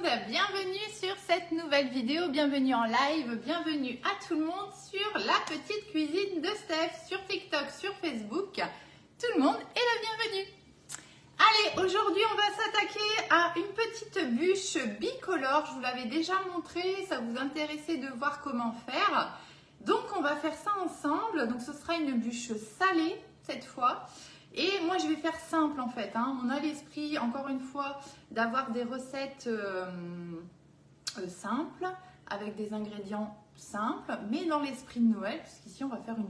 monde, bienvenue sur cette nouvelle vidéo, bienvenue en live, bienvenue à tout le monde sur la petite cuisine de Steph, sur TikTok, sur Facebook. Tout le monde est le bienvenu. Allez, aujourd'hui on va s'attaquer à une petite bûche bicolore. Je vous l'avais déjà montré, ça vous intéressait de voir comment faire. Donc on va faire ça ensemble. Donc ce sera une bûche salée cette fois. Et moi je vais faire simple en fait, hein. On a l'esprit encore une fois d'avoir des recettes simples avec des ingrédients simples, mais dans l'esprit de Noël, puisqu'ici on va faire on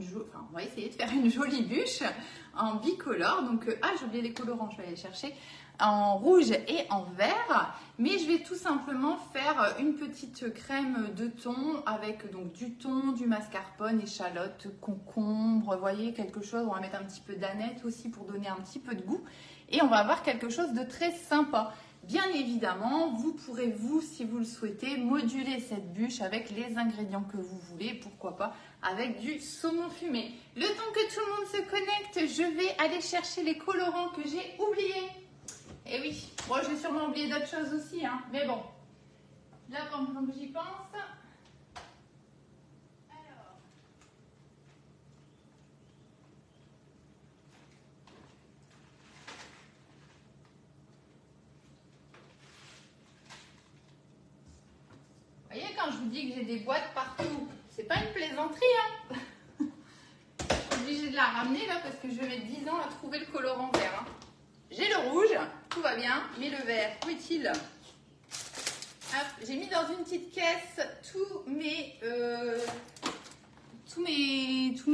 va essayer de faire une jolie bûche en bicolore. Donc j'ai oublié les colorants, je vais aller les chercher, en rouge et en vert. Mais je vais tout simplement faire une petite crème de thon avec donc du thon, du mascarpone, échalote, concombre, vous voyez, quelque chose. On va mettre un petit peu d'aneth aussi pour donner un petit peu de goût. Et on va avoir quelque chose de très sympa. Bien évidemment, vous pourrez, si vous le souhaitez, moduler cette bûche avec les ingrédients que vous voulez, pourquoi pas avec du saumon fumé. Le temps que tout le monde se connecte, je vais aller chercher les colorants que j'ai oubliés. Et oui, bon, j'ai sûrement oublié d'autres choses aussi, hein, mais bon, là, pendant que j'y pense. Vous voyez, quand je vous dis que j'ai des boîtes partout, c'est pas une plaisanterie, hein. Je suis obligée de la ramener là parce que je vais mettre 10 ans à trouver le colorant vert, hein. J'ai le rouge, tout va bien, mais le vert, où est-il? J'ai mis dans une petite caisse tous mes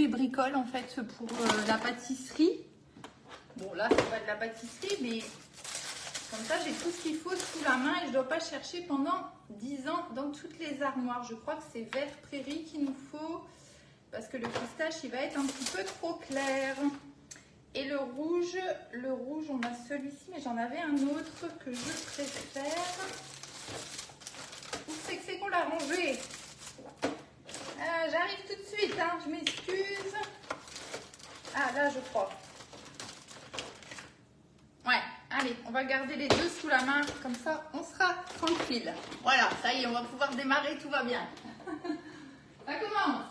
bricoles en fait pour la pâtisserie. Bon là c'est pas de la pâtisserie, mais comme ça j'ai tout ce qu'il faut sous la main et je ne dois pas chercher pendant 10 ans dans toutes les armoires. Je crois que c'est vert prairie qu'il nous faut parce que le pistache il va être un petit peu trop clair. Et le rouge, on a celui-ci, mais j'en avais un autre que je préfère. Où c'est qu'on l'a rangé? J'arrive tout de suite, hein, je m'excuse. Ah, là, je crois. Ouais, allez, on va garder les deux sous la main, comme ça, on sera tranquille. Voilà, ça y est, on va pouvoir démarrer, tout va bien. Ça commence.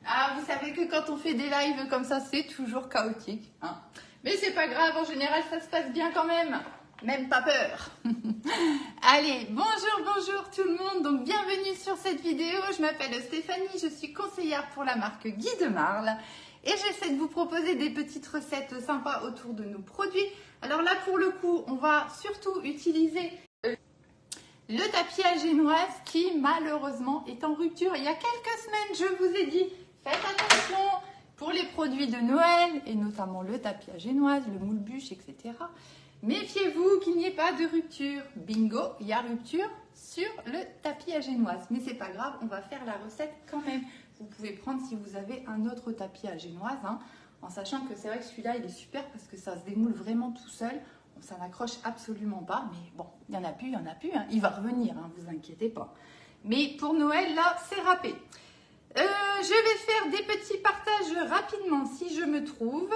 Ah, vous savez que quand on fait des lives comme ça, c'est toujours chaotique, hein. Mais c'est pas grave, en général, ça se passe bien quand même. Même pas peur. Allez, bonjour tout le monde. Donc, bienvenue sur cette vidéo. Je m'appelle Stéphanie, je suis conseillère pour la marque Guy de Marle. Et j'essaie de vous proposer des petites recettes sympas autour de nos produits. Alors là, pour le coup, on va surtout utiliser le tapis à génoise qui, malheureusement, est en rupture. Il y a quelques semaines, je vous ai dit, faites attention pour les produits de Noël, et notamment le tapis à génoise, le moule-bûche, etc. Méfiez-vous qu'il n'y ait pas de rupture. Bingo, il y a rupture sur le tapis à génoise. Mais c'est pas grave, on va faire la recette quand même. Vous pouvez prendre si vous avez un autre tapis à génoise, hein, en sachant que c'est vrai que celui-là, il est super parce que ça se démoule vraiment tout seul. Ça n'accroche absolument pas, mais bon, il n'y en a plus, hein. Il va revenir, hein, vous inquiétez pas. Mais pour Noël, là, c'est râpé. Je vais faire des petits partages rapidement si je me trouve.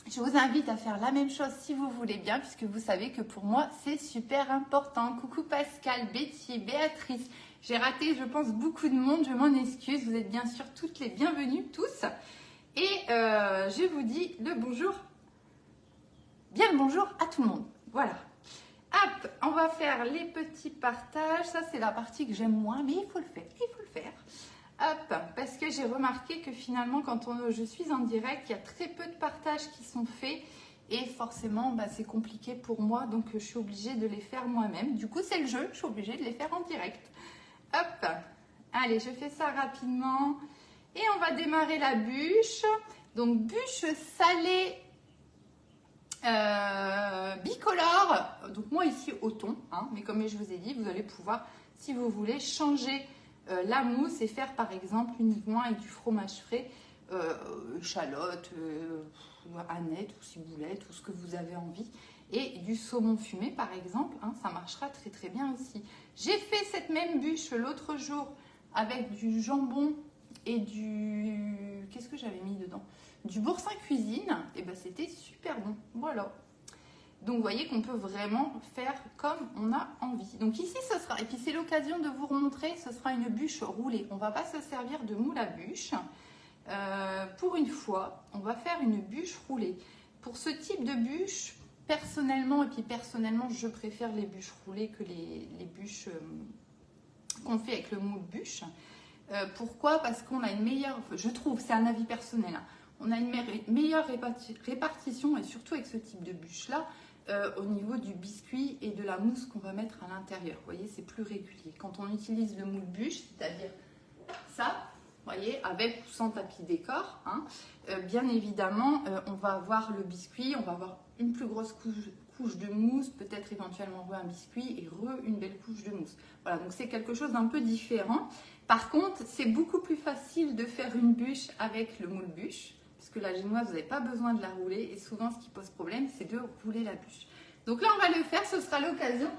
Je vous invite à faire la même chose si vous voulez bien, puisque vous savez que pour moi, c'est super important. Coucou Pascal, Betty, Béatrice. J'ai raté, je pense, beaucoup de monde. Je m'en excuse. Vous êtes bien sûr toutes les bienvenues, tous. Et je vous dis le bonjour. Bien le bonjour à tout le monde. Voilà. Hop, on va faire les petits partages. Ça, c'est la partie que j'aime moins, mais il faut le faire. Il faut le faire. Hop, parce que j'ai remarqué que finalement, quand je suis en direct, il y a très peu de partages qui sont faits. Et forcément, c'est compliqué pour moi. Donc, je suis obligée de les faire moi-même. Du coup, c'est le jeu. Je suis obligée de les faire en direct. Hop. Allez, je fais ça rapidement. Et on va démarrer la bûche. Donc, bûche salée bicolore. Donc, moi, ici, au thon. Hein, mais comme je vous ai dit, vous allez pouvoir, si vous voulez, changer la mousse et faire par exemple uniquement avec du fromage frais, échalote, aneth ou ciboulette ou ce que vous avez envie, et du saumon fumé par exemple, hein, ça marchera très très bien aussi. J'ai fait cette même bûche l'autre jour avec du jambon et qu'est-ce que j'avais mis dedans? Du boursin cuisine, et ben c'était super bon, voilà. Donc, vous voyez qu'on peut vraiment faire comme on a envie. Donc ici, ce sera, et puis c'est l'occasion de vous remontrer, ce sera une bûche roulée. On ne va pas se servir de moule à bûche. Pour une fois, on va faire une bûche roulée. Pour ce type de bûche, personnellement, je préfère les bûches roulées que les bûches qu'on fait avec le moule bûche. Pourquoi? Parce qu'on a une meilleure, je trouve, c'est un avis personnel, hein, on a une meilleure répartition, et surtout avec ce type de bûche-là, au niveau du biscuit et de la mousse qu'on va mettre à l'intérieur. Vous voyez, c'est plus régulier. Quand on utilise le moule bûche, c'est-à-dire ça, vous voyez, avec ou sans tapis décor, hein, bien évidemment, on va avoir le biscuit, on va avoir une plus grosse couche de mousse, peut-être éventuellement un biscuit et une belle couche de mousse. Voilà, donc c'est quelque chose d'un peu différent. Par contre, c'est beaucoup plus facile de faire une bûche avec le moule bûche, puisque la génoise, vous n'avez pas besoin de la rouler, et souvent ce qui pose problème, c'est de rouler la bûche. Donc là, on va le faire, ce sera l'occasion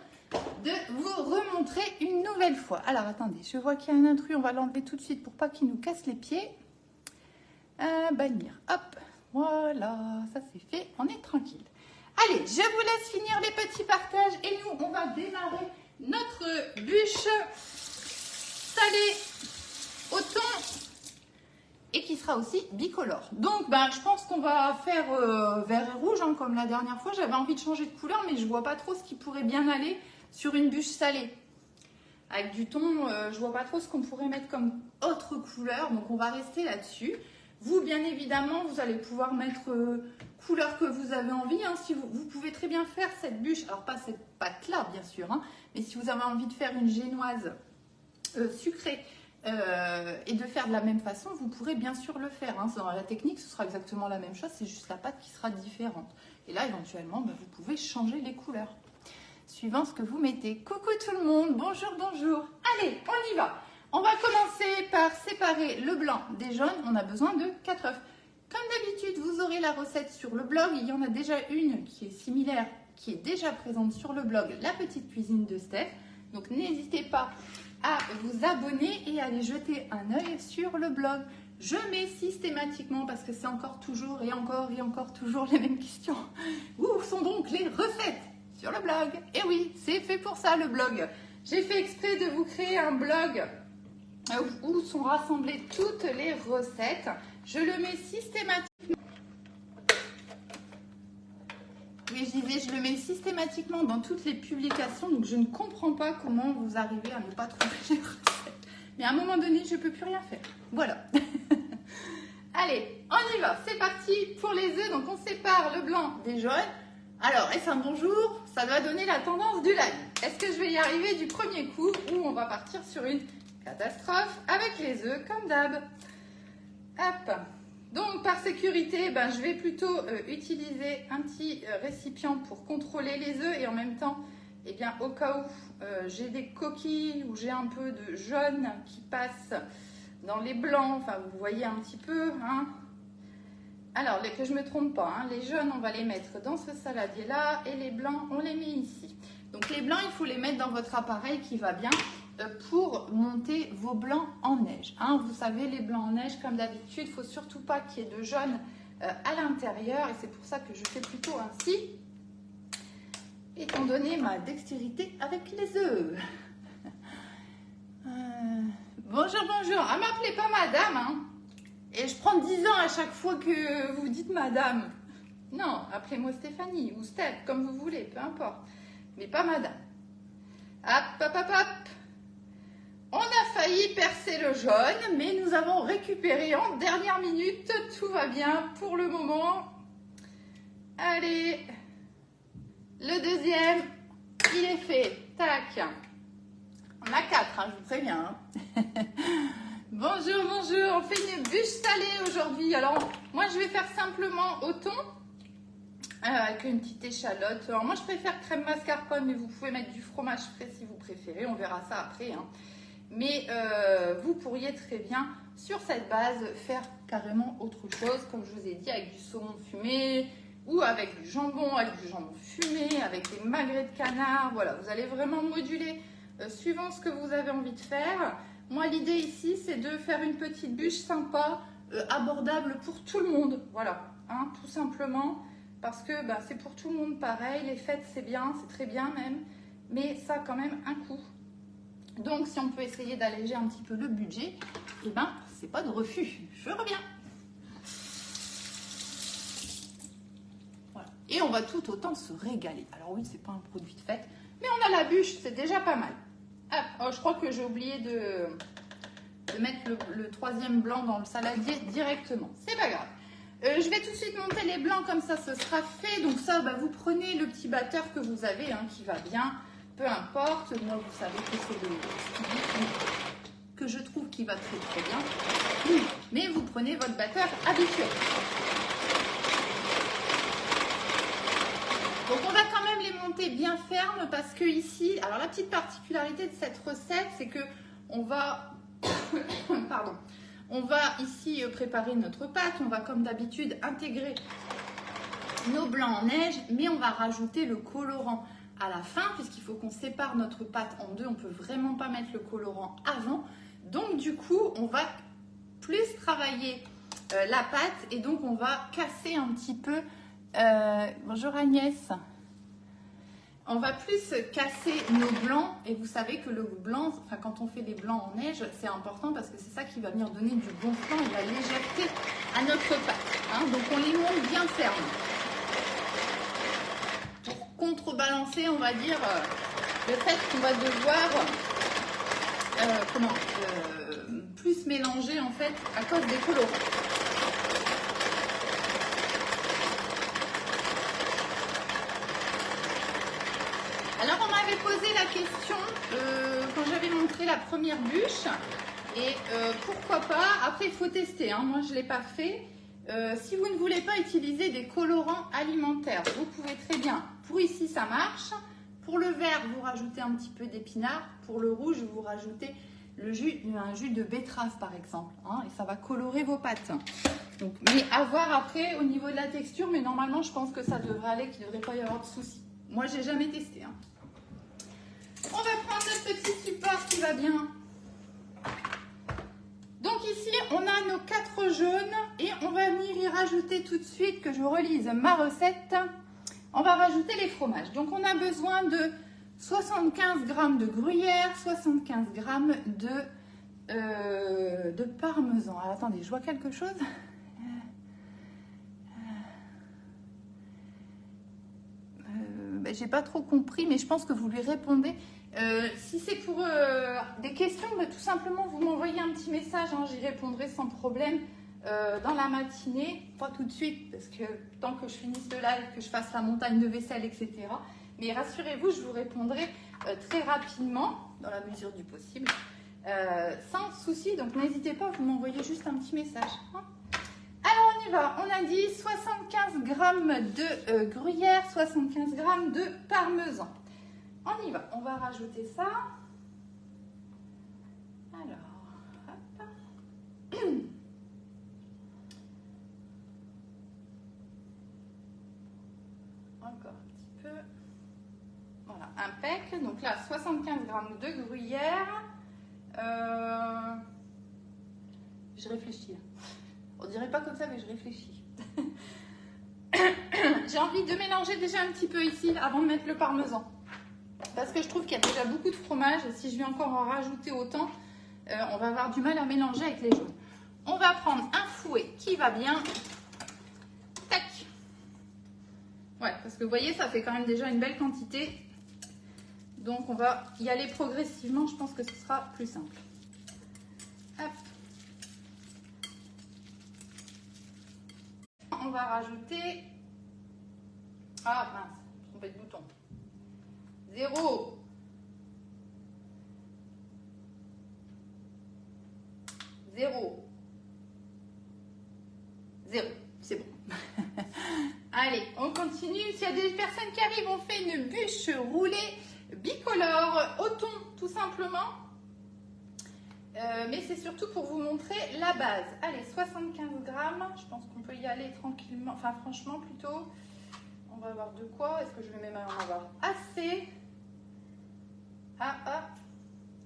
de vous remontrer une nouvelle fois. Alors attendez, je vois qu'il y a un intrus, on va l'enlever tout de suite pour pas qu'il nous casse les pieds. Bannir, hop, voilà, ça c'est fait, on est tranquille. Allez, je vous laisse finir les petits partages et nous, on va démarrer notre bûche salée au thon et qui sera aussi bicolore. Donc, je pense qu'on va faire vert et rouge, hein, comme la dernière fois. J'avais envie de changer de couleur, mais je vois pas trop ce qui pourrait bien aller sur une bûche salée. Avec du thon, je vois pas trop ce qu'on pourrait mettre comme autre couleur, donc on va rester là-dessus. Vous, bien évidemment, vous allez pouvoir mettre couleur que vous avez envie. Hein. Si vous pouvez très bien faire cette bûche, alors pas cette pâte-là, bien sûr, hein, mais si vous avez envie de faire une génoise sucrée et de faire de la même façon, vous pourrez bien sûr le faire. Hein. Dans la technique, ce sera exactement la même chose, c'est juste la pâte qui sera différente. Et là, éventuellement, vous pouvez changer les couleurs, suivant ce que vous mettez. Coucou tout le monde, bonjour, bonjour. Allez, on y va. On va commencer par séparer le blanc des jaunes. On a besoin de 4 œufs. Comme d'habitude, vous aurez la recette sur le blog. Il y en a déjà une qui est similaire, qui est déjà présente sur le blog, La Petite Cuisine de Steph. Donc n'hésitez pas à vous abonner et à aller jeter un œil sur le blog. Je mets systématiquement, parce que c'est encore toujours et encore toujours les mêmes questions. Où sont donc les recettes sur le blog? Et oui, c'est fait pour ça le blog. J'ai fait exprès de vous créer un blog où sont rassemblées toutes les recettes. Je le mets systématiquement. Oui, je disais, je le mets systématiquement dans toutes les publications, donc je ne comprends pas comment vous arrivez à ne pas trouver les recettes. Mais à un moment donné, je ne peux plus rien faire. Voilà. Allez, on y va. C'est parti pour les œufs. Donc, on sépare le blanc des jaunes. Alors, est-ce un bonjour? Ça doit donner la tendance du live. Est-ce que je vais y arriver du premier coup ou on va partir sur une catastrophe avec les œufs comme d'hab? Hop. Donc, par sécurité, je vais plutôt utiliser un petit récipient pour contrôler les œufs et en même temps, au cas où j'ai des coquilles ou j'ai un peu de jaune qui passe dans les blancs, enfin, vous voyez un petit peu, hein. Alors, que je ne me trompe pas, hein, les jaunes, on va les mettre dans ce saladier-là et les blancs, on les met ici. Donc, les blancs, il faut les mettre dans votre appareil qui va bien pour monter vos blancs en neige. Hein. Vous savez, les blancs en neige, comme d'habitude, il ne faut surtout pas qu'il y ait de jaune à l'intérieur et c'est pour ça que je fais plutôt ainsi, étant donné ma dextérité avec les œufs. Bonjour, bonjour. Ah, m'appelez pas madame, hein. Et je prends 10 ans à chaque fois que vous dites madame. Non, appelez-moi Stéphanie ou Steph, comme vous voulez, peu importe. Mais pas madame. Hop, hop, hop, hop. On a failli percer le jaune, mais nous avons récupéré en dernière minute. Tout va bien pour le moment. Allez. Le deuxième, il est fait. Tac. On a 4, hein, je vous préviens. Hein. Bonjour, bonjour. On fait une bûche salée aujourd'hui. Alors, moi, je vais faire simplement au thon avec une petite échalote. Alors, moi, je préfère crème mascarpone, mais vous pouvez mettre du fromage frais si vous préférez. On verra ça après. Hein. Mais vous pourriez très bien, sur cette base, faire carrément autre chose, comme je vous ai dit, avec du saumon fumé ou avec du jambon fumé, avec des magrets de canard. Voilà, vous allez vraiment moduler suivant ce que vous avez envie de faire. Moi, l'idée ici, c'est de faire une petite bûche sympa, abordable pour tout le monde. Voilà, hein, tout simplement. parce que bah, c'est pour tout le monde pareil. Les fêtes, c'est bien, c'est très bien même, mais ça a quand même un coût. Donc, si on peut essayer d'alléger un petit peu le budget, eh ben, c'est pas de refus. Je reviens. Voilà. Et on va tout autant se régaler. Alors oui, c'est pas un produit de fête, mais on a la bûche, c'est déjà pas mal. Ah, oh, je crois que j'ai oublié de mettre le troisième blanc dans le saladier directement. C'est pas grave. Je vais tout de suite monter les blancs, comme ça, ce sera fait. Donc ça, bah, vous prenez le petit batteur que vous avez, hein, qui va bien. Peu importe, moi vous savez que c'est le que je trouve qui va très très bien. Mais vous prenez votre batteur habituel. Donc on va quand même les monter bien fermes parce que ici, alors la petite particularité de cette recette, c'est que on va, pardon, on va ici préparer notre pâte. On va comme d'habitude intégrer nos blancs en neige, mais on va rajouter le colorant à la fin, puisqu'il faut qu'on sépare notre pâte en deux. On ne peut vraiment pas mettre le colorant avant. Donc du coup, on va plus travailler la pâte et donc on va casser un petit peu. Bonjour Agnès. On va plus casser nos blancs et vous savez que le blanc, enfin quand on fait des blancs en neige, c'est important parce que c'est ça qui va venir donner du gonflement et de la légèreté à notre pâte. Hein. Donc on les monte bien fermes. Contrebalancer, on va dire, le fait qu'on va devoir plus mélanger en fait à cause des colorants. Alors on m'avait posé la question quand j'avais montré la première bûche et pourquoi pas, après il faut tester, hein. Moi je ne l'ai pas fait. Si vous ne voulez pas utiliser des colorants alimentaires, vous pouvez très bien. Pour ici, ça marche. Pour le vert, vous rajoutez un petit peu d'épinards. Pour le rouge, vous rajoutez un jus de betterave, par exemple. Hein, et ça va colorer vos pâtes. Donc, mais à voir après au niveau de la texture. Mais normalement, je pense que ça devrait aller, qu'il ne devrait pas y avoir de soucis. Moi, je n'ai jamais testé. Hein. On va prendre notre petit support qui va bien. Donc ici, on a nos 4 jaunes et on va venir y rajouter tout de suite, que je relise ma recette, on va rajouter les fromages. Donc on a besoin de 75 g de gruyère, 75 g de parmesan. Alors attendez, je vois quelque chose. J'ai pas trop compris, mais je pense que vous lui répondez. Si c'est pour des questions, tout simplement vous m'envoyez un petit message, hein, j'y répondrai sans problème dans la matinée, pas tout de suite parce que tant que je finisse le live, que je fasse la montagne de vaisselle, etc. Mais rassurez-vous, je vous répondrai très rapidement, dans la mesure du possible, sans souci. Donc n'hésitez pas, vous m'envoyez juste un petit message. Hein. Alors on y va, on a dit 75 g de gruyère, 75 g de parmesan. On y va, on va rajouter ça. Alors, hop. Encore un petit peu. Voilà, impec. Donc là, 75 g de gruyère. Je réfléchis. On dirait pas comme ça, mais je réfléchis. J'ai envie de mélanger déjà un petit peu ici avant de mettre le parmesan. Parce que je trouve qu'il y a déjà beaucoup de fromage et si je vais encore en rajouter autant, on va avoir du mal à mélanger avec les jaunes. On va prendre un fouet qui va bien. Tac. Ouais, parce que vous voyez, ça fait quand même déjà une belle quantité. Donc on va y aller progressivement, je pense que ce sera plus simple. Hop. On va rajouter... Ah mince, je me suis trompée de bouton. 0. 0. 0. C'est bon. Allez, on continue. S'il y a des personnes qui arrivent, on fait une bûche roulée bicolore au thon, tout simplement. Mais c'est surtout pour vous montrer la base. Allez, 75 grammes. Je pense qu'on peut y aller tranquillement. Enfin, franchement, plutôt. On va avoir de quoi. Est-ce que je vais même en avoir assez?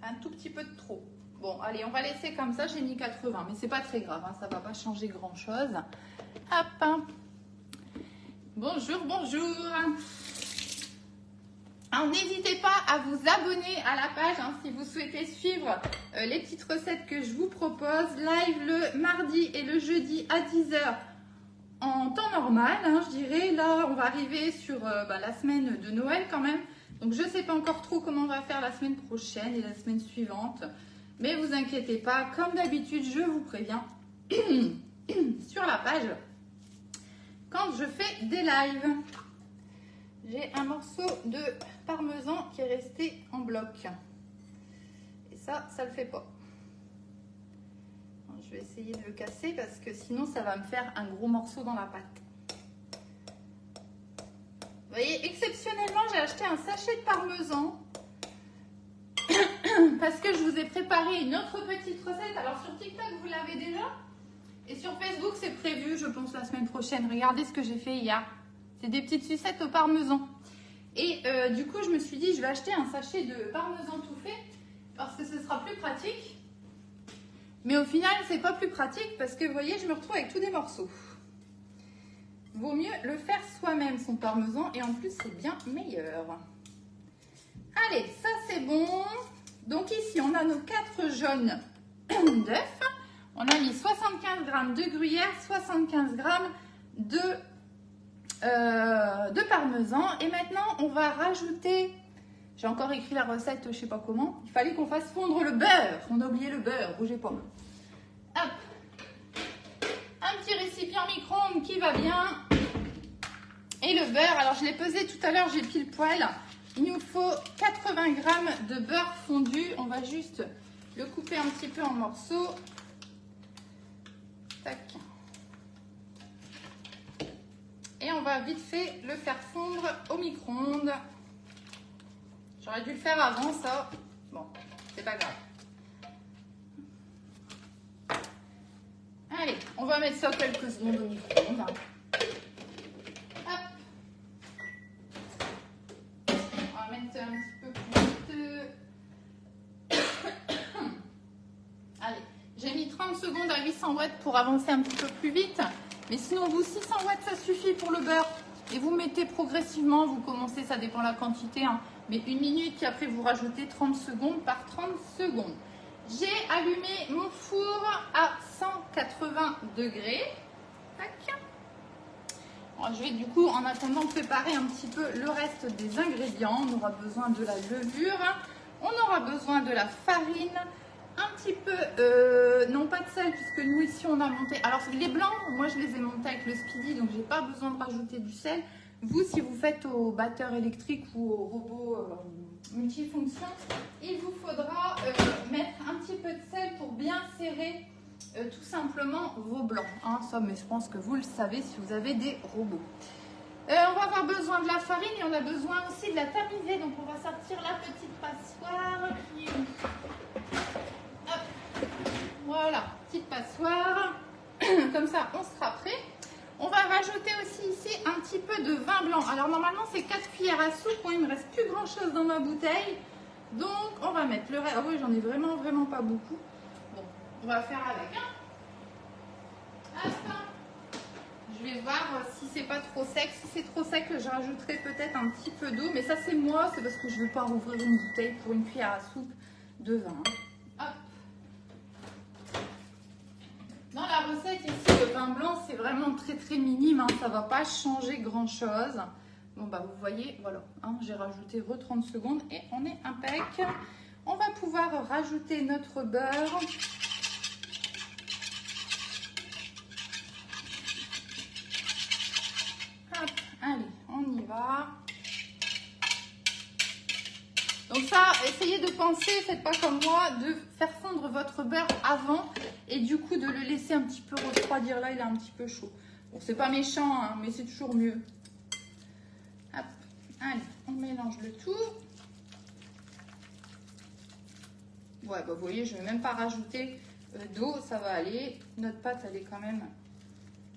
Un tout petit peu de trop. Bon, allez, on va laisser comme ça. J'ai mis 80, mais c'est pas très grave. Hein, ça va pas changer grand-chose. Hop. Bonjour, bonjour. Alors, n'hésitez pas à vous abonner à la page hein, si vous souhaitez suivre les petites recettes que je vous propose. Live le mardi et le jeudi à 10 h en temps normal, hein, je dirais. Là, on va arriver sur la semaine de Noël quand même. Donc, je ne sais pas encore trop comment on va faire la semaine prochaine et la semaine suivante. Mais vous inquiétez pas, comme d'habitude, je vous préviens sur la page quand je fais des lives. J'ai un morceau de parmesan qui est resté en bloc. Et ça le fait pas. Je vais essayer de le casser parce que sinon ça va me faire un gros morceau dans la pâte. Vous voyez, exceptionnellement, j'ai acheté un sachet de parmesan parce que je vous ai préparé une autre petite recette. Alors sur TikTok, vous l'avez déjà. Et sur Facebook, c'est prévu, je pense, la semaine prochaine. Regardez ce que j'ai fait hier. C'est des petites sucettes au parmesan. Et du coup, je me suis dit, je vais acheter un sachet de parmesan tout fait parce que ce sera plus pratique. Mais au final, c'est pas plus pratique parce que, vous voyez, je me retrouve avec tous des morceaux. Vaut mieux le faire soi-même, son parmesan. Et en plus, c'est bien meilleur. Allez, ça, c'est bon. Donc ici, on a nos 4 jaunes d'œufs. On a mis 75 g de gruyère, 75 g de parmesan. Et maintenant, on va rajouter... J'ai encore écrit la recette, je ne sais pas comment. Il fallait qu'on fasse fondre le beurre. On a oublié le beurre, bougez pas. Hop. Un petit récipient micro-ondes qui va bien. Et le beurre, alors je l'ai pesé tout à l'heure, j'ai pile poil. Il nous faut 80 g de beurre fondu. On va juste le couper un petit peu en morceaux. Tac. Et on va vite fait le faire fondre au micro-ondes. J'aurais dû le faire avant ça. Bon, c'est pas grave. Allez, on va mettre ça quelques secondes au micro-ondes. Hop. On va mettre un petit peu plus vite. Allez, j'ai mis 30 secondes à 800 watts pour avancer un petit peu plus vite. Mais sinon, vous, 600 watts, ça suffit pour le beurre. Et vous mettez progressivement, vous commencez, ça dépend de la quantité, hein, mais 1 minute, puis après vous rajoutez 30 secondes par 30 secondes. J'ai allumé mon four à 180 degrés. Tac. Alors, je vais du coup, en attendant, préparer un petit peu le reste des ingrédients. On aura besoin de la levure, on aura besoin de la farine, un petit peu, non pas de sel, puisque nous ici on a monté, alors les blancs, moi je les ai montés avec le Speedy, donc j'ai pas besoin de rajouter du sel. Vous, si vous faites au batteur électrique ou au robot multifonction, il vous faudra mettre un petit peu de sel pour bien serrer tout simplement vos blancs, hein, ça, mais je pense que vous le savez si vous avez des robots. On va avoir besoin de la farine et on a besoin aussi de la tamiser, donc on va sortir la petite passoire qui est... Voilà, petite passoire. Comme ça, on sera prêt. On va rajouter aussi ici un petit peu de vin blanc. Alors, normalement, c'est 4 cuillères à soupe. Bon, il ne me reste plus grand-chose dans ma bouteille. Donc, on va mettre le reste. Ah oui, j'en ai vraiment pas beaucoup. Bon, on va faire avec. Hein. Je vais voir si c'est pas trop sec. Si c'est trop sec, je rajouterai peut-être un petit peu d'eau. Mais ça, c'est moi. C'est parce que je ne veux pas rouvrir une bouteille pour une cuillère à soupe de vin. Hop. Dans la recette ici, le vin blanc, c'est vraiment très minime, hein, ça ne va pas changer grand chose. Bon bah vous voyez, voilà, hein, j'ai rajouté 30 secondes et on est impec. On va pouvoir rajouter notre beurre. Hop, allez, on y va. Donc ça, essayez de penser, faites pas comme moi, de faire fondre votre beurre avant et du coup de le laisser un petit peu refroidir. Là, il est un petit peu chaud. Bon, c'est pas méchant, hein, mais c'est toujours mieux. Hop, allez, on mélange le tout. Ouais, bah vous voyez, je ne vais même pas rajouter d'eau, ça va aller. Notre pâte, elle est quand même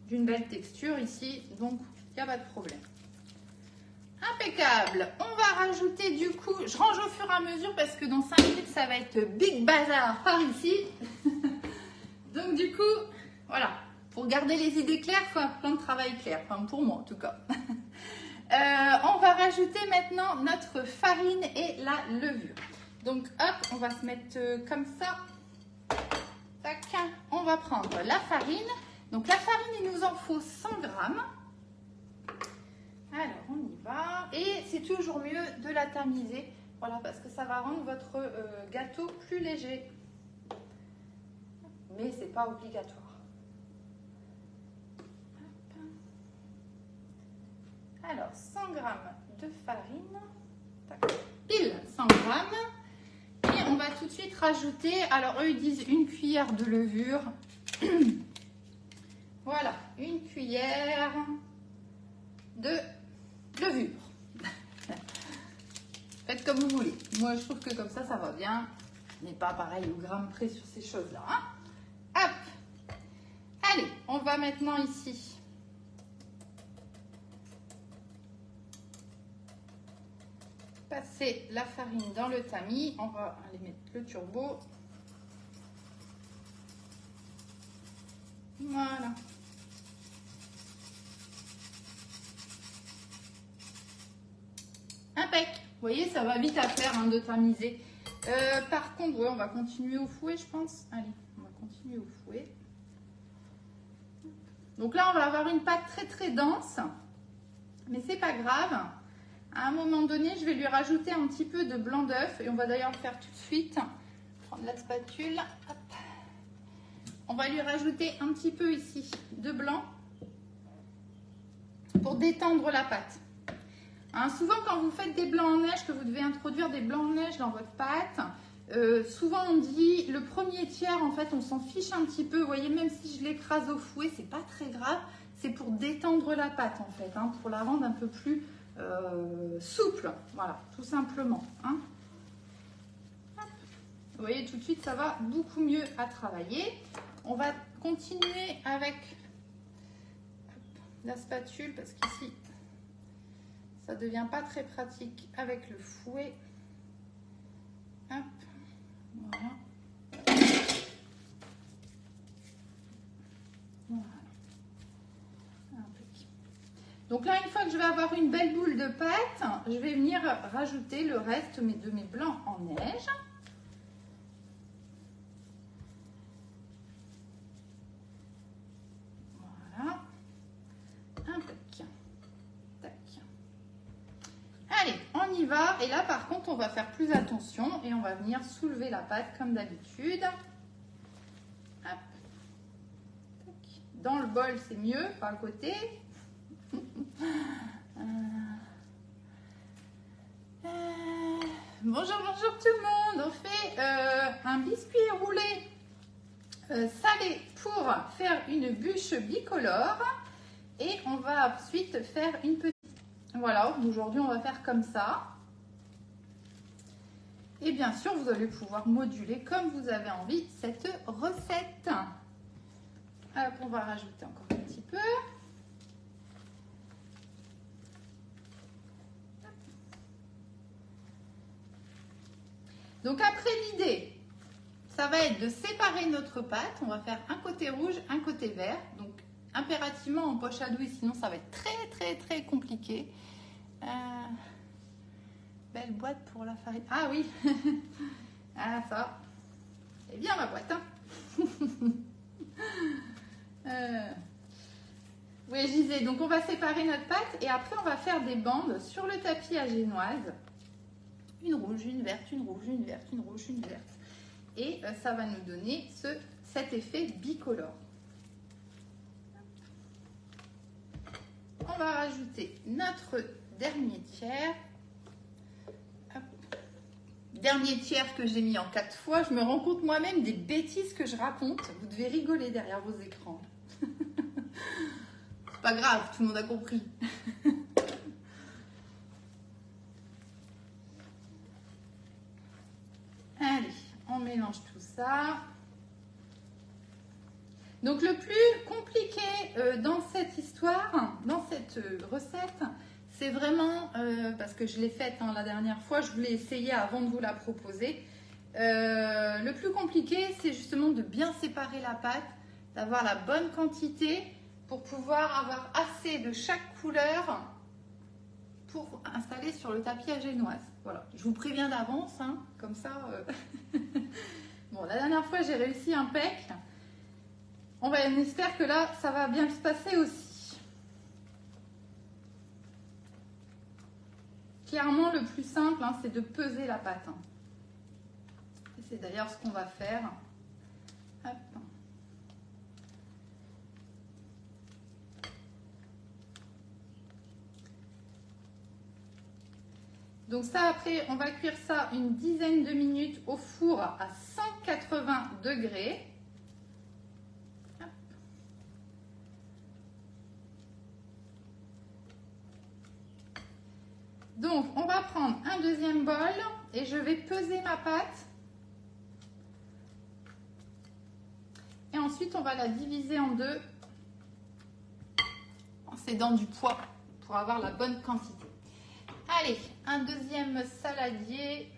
d'une belle texture ici, donc il n'y a pas de problème. Impeccable. On va rajouter du coup, je range au fur et à mesure parce que dans 5 minutes ça va être big bazar par ici. Donc du coup, voilà, Pour garder les idées claires, il faut un plan de travail clair. Enfin, pour moi, en tout cas. On va rajouter maintenant notre farine et la levure. Donc, hop, on va se mettre comme ça. Tac. On va prendre la farine. Donc, la farine, il nous en faut 100 grammes. Alors, on y va. Et c'est toujours mieux de la tamiser. Voilà, parce que ça va rendre votre gâteau plus léger. Mais c'est pas obligatoire. Hop. Alors, 100 g de farine. Tac. Pile 100 g. Et on va tout de suite rajouter, alors eux ils disent une cuillère de levure. Voilà, une cuillère de levure. Faites comme vous voulez. Moi, je trouve que comme ça va bien. On n'est pas pareil au gramme près sur ces choses-là. Hein. Hop. Allez, on va maintenant ici passer la farine dans le tamis. On va aller mettre le turbo. Voilà. Impec. Vous voyez, ça va vite à faire hein, de tamiser. Par contre, ouais, on va continuer au fouet, je pense. Allez, on va continuer au fouet. Donc là, on va avoir une pâte très très dense. Mais c'est pas grave. À un moment donné, je vais lui rajouter un petit peu de blanc d'œuf. Et on va d'ailleurs le faire tout de suite. Prendre la spatule. Hop. On va lui rajouter un petit peu ici de blanc pour détendre la pâte. Hein, souvent, quand vous faites des blancs en neige, que vous devez introduire des blancs en neige dans votre pâte, souvent on dit le premier tiers, en fait, on s'en fiche un petit peu. Vous voyez, même si je l'écrase au fouet, c'est pas très grave. C'est pour détendre la pâte, en fait, hein, pour la rendre un peu plus souple. Voilà, tout simplement. Hein. Vous voyez, tout de suite, ça va beaucoup mieux à travailler. On va continuer avec la spatule parce qu'ici, ça ne devient pas très pratique avec le fouet. Hop, voilà. Voilà. Donc là, une fois que je vais avoir une belle boule de pâte, je vais venir rajouter le reste de mes blancs en neige. Voilà. Impec. Tac. Allez, on y va. Et là, par contre, on va faire plus attention et on va venir soulever la pâte comme d'habitude. Hop. Dans le bol, c'est mieux, pas à côté. Bonjour, bonjour tout le monde. On fait un biscuit roulé salé pour faire une bûche bicolore. Et on va ensuite faire une petite... Voilà, aujourd'hui on va faire comme ça. Et bien sûr, vous allez pouvoir moduler comme vous avez envie cette recette. Hop, on va rajouter encore un petit peu. Donc après, l'idée, ça va être de séparer notre pâte. On va faire un côté rouge, un côté vert. Donc impérativement en poche à douille, sinon ça va être très très très compliqué. Belle boîte pour la farine. Ah oui. Ah ça. C'est bien ma boîte. Hein. Oui, je disais, donc on va séparer notre pâte et après on va faire des bandes sur le tapis à génoise. Une rouge, une verte, une rouge, une verte, une rouge, une verte. Et ça va nous donner cet effet bicolore. On va rajouter notre dernier tiers. Hop. Dernier tiers que j'ai mis en 4 fois. Je me rends compte moi-même des bêtises que je raconte. Vous devez rigoler derrière vos écrans. C'est pas grave, tout le monde a compris. Allez, on mélange tout ça. Donc le plus compliqué dans cette histoire, dans cette recette, c'est vraiment, parce que je l'ai faite hein, la dernière fois, je voulais essayer avant de vous la proposer. Le plus compliqué, c'est justement de bien séparer la pâte d'avoir la bonne quantité pour pouvoir avoir assez de chaque couleur pour installer sur le tapis à génoise. Voilà, je vous préviens d'avance, hein, comme ça. Bon, la dernière fois, j'ai réussi impec. On espère que là, ça va bien se passer aussi. Clairement, le plus simple, hein, c'est de peser la pâte. Hein. C'est d'ailleurs ce qu'on va faire. Hop. Donc ça, après, on va cuire ça une dizaine de minutes au four à 180 degrés. Hop. Donc, on va prendre un deuxième bol et je vais peser ma pâte. Et ensuite, on va la diviser en deux en s'aidant du poids pour avoir la bonne quantité. Allez, un deuxième saladier.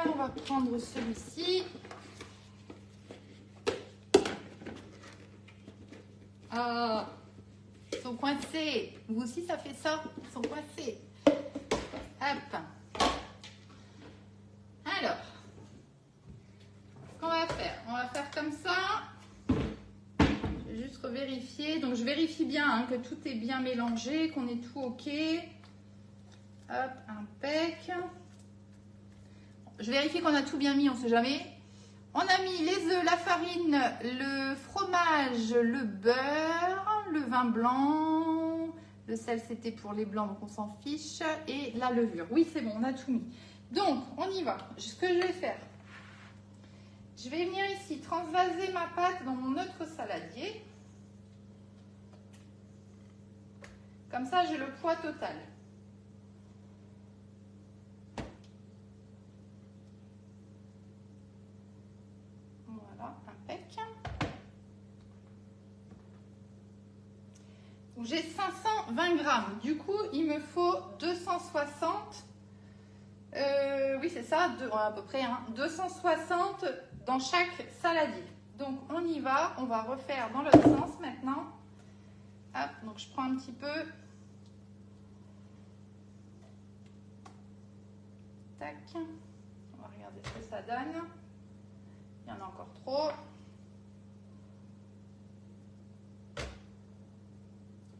On va prendre celui-ci. Ah, ils sont coincés. Vous aussi, ça fait ça. Ils sont coincés. Hop. Alors, ce qu'on va faire, on va faire comme ça. Je vais juste vérifier. Donc, je vérifie bien hein, que tout est bien mélangé, qu'on est tout OK. Hop, impec. Je vérifie qu'on a tout bien mis, on ne sait jamais. On a mis les œufs, la farine, le fromage, le beurre, le vin blanc. Le sel, c'était pour les blancs, donc on s'en fiche. Et la levure. Oui, c'est bon, on a tout mis. Donc, on y va. Ce que je vais faire, je vais venir ici transvaser ma pâte dans mon autre saladier. Comme ça, j'ai le poids total. Voilà, impec. Donc, j'ai 520 grammes. Du coup, il me faut 260. Oui, c'est ça, à peu près. Hein, 260 dans chaque saladier. Donc, on y va. On va refaire dans l'autre sens maintenant. Hop, donc je prends un petit peu. Tac. On va regarder ce que ça donne. Il y en a encore trop.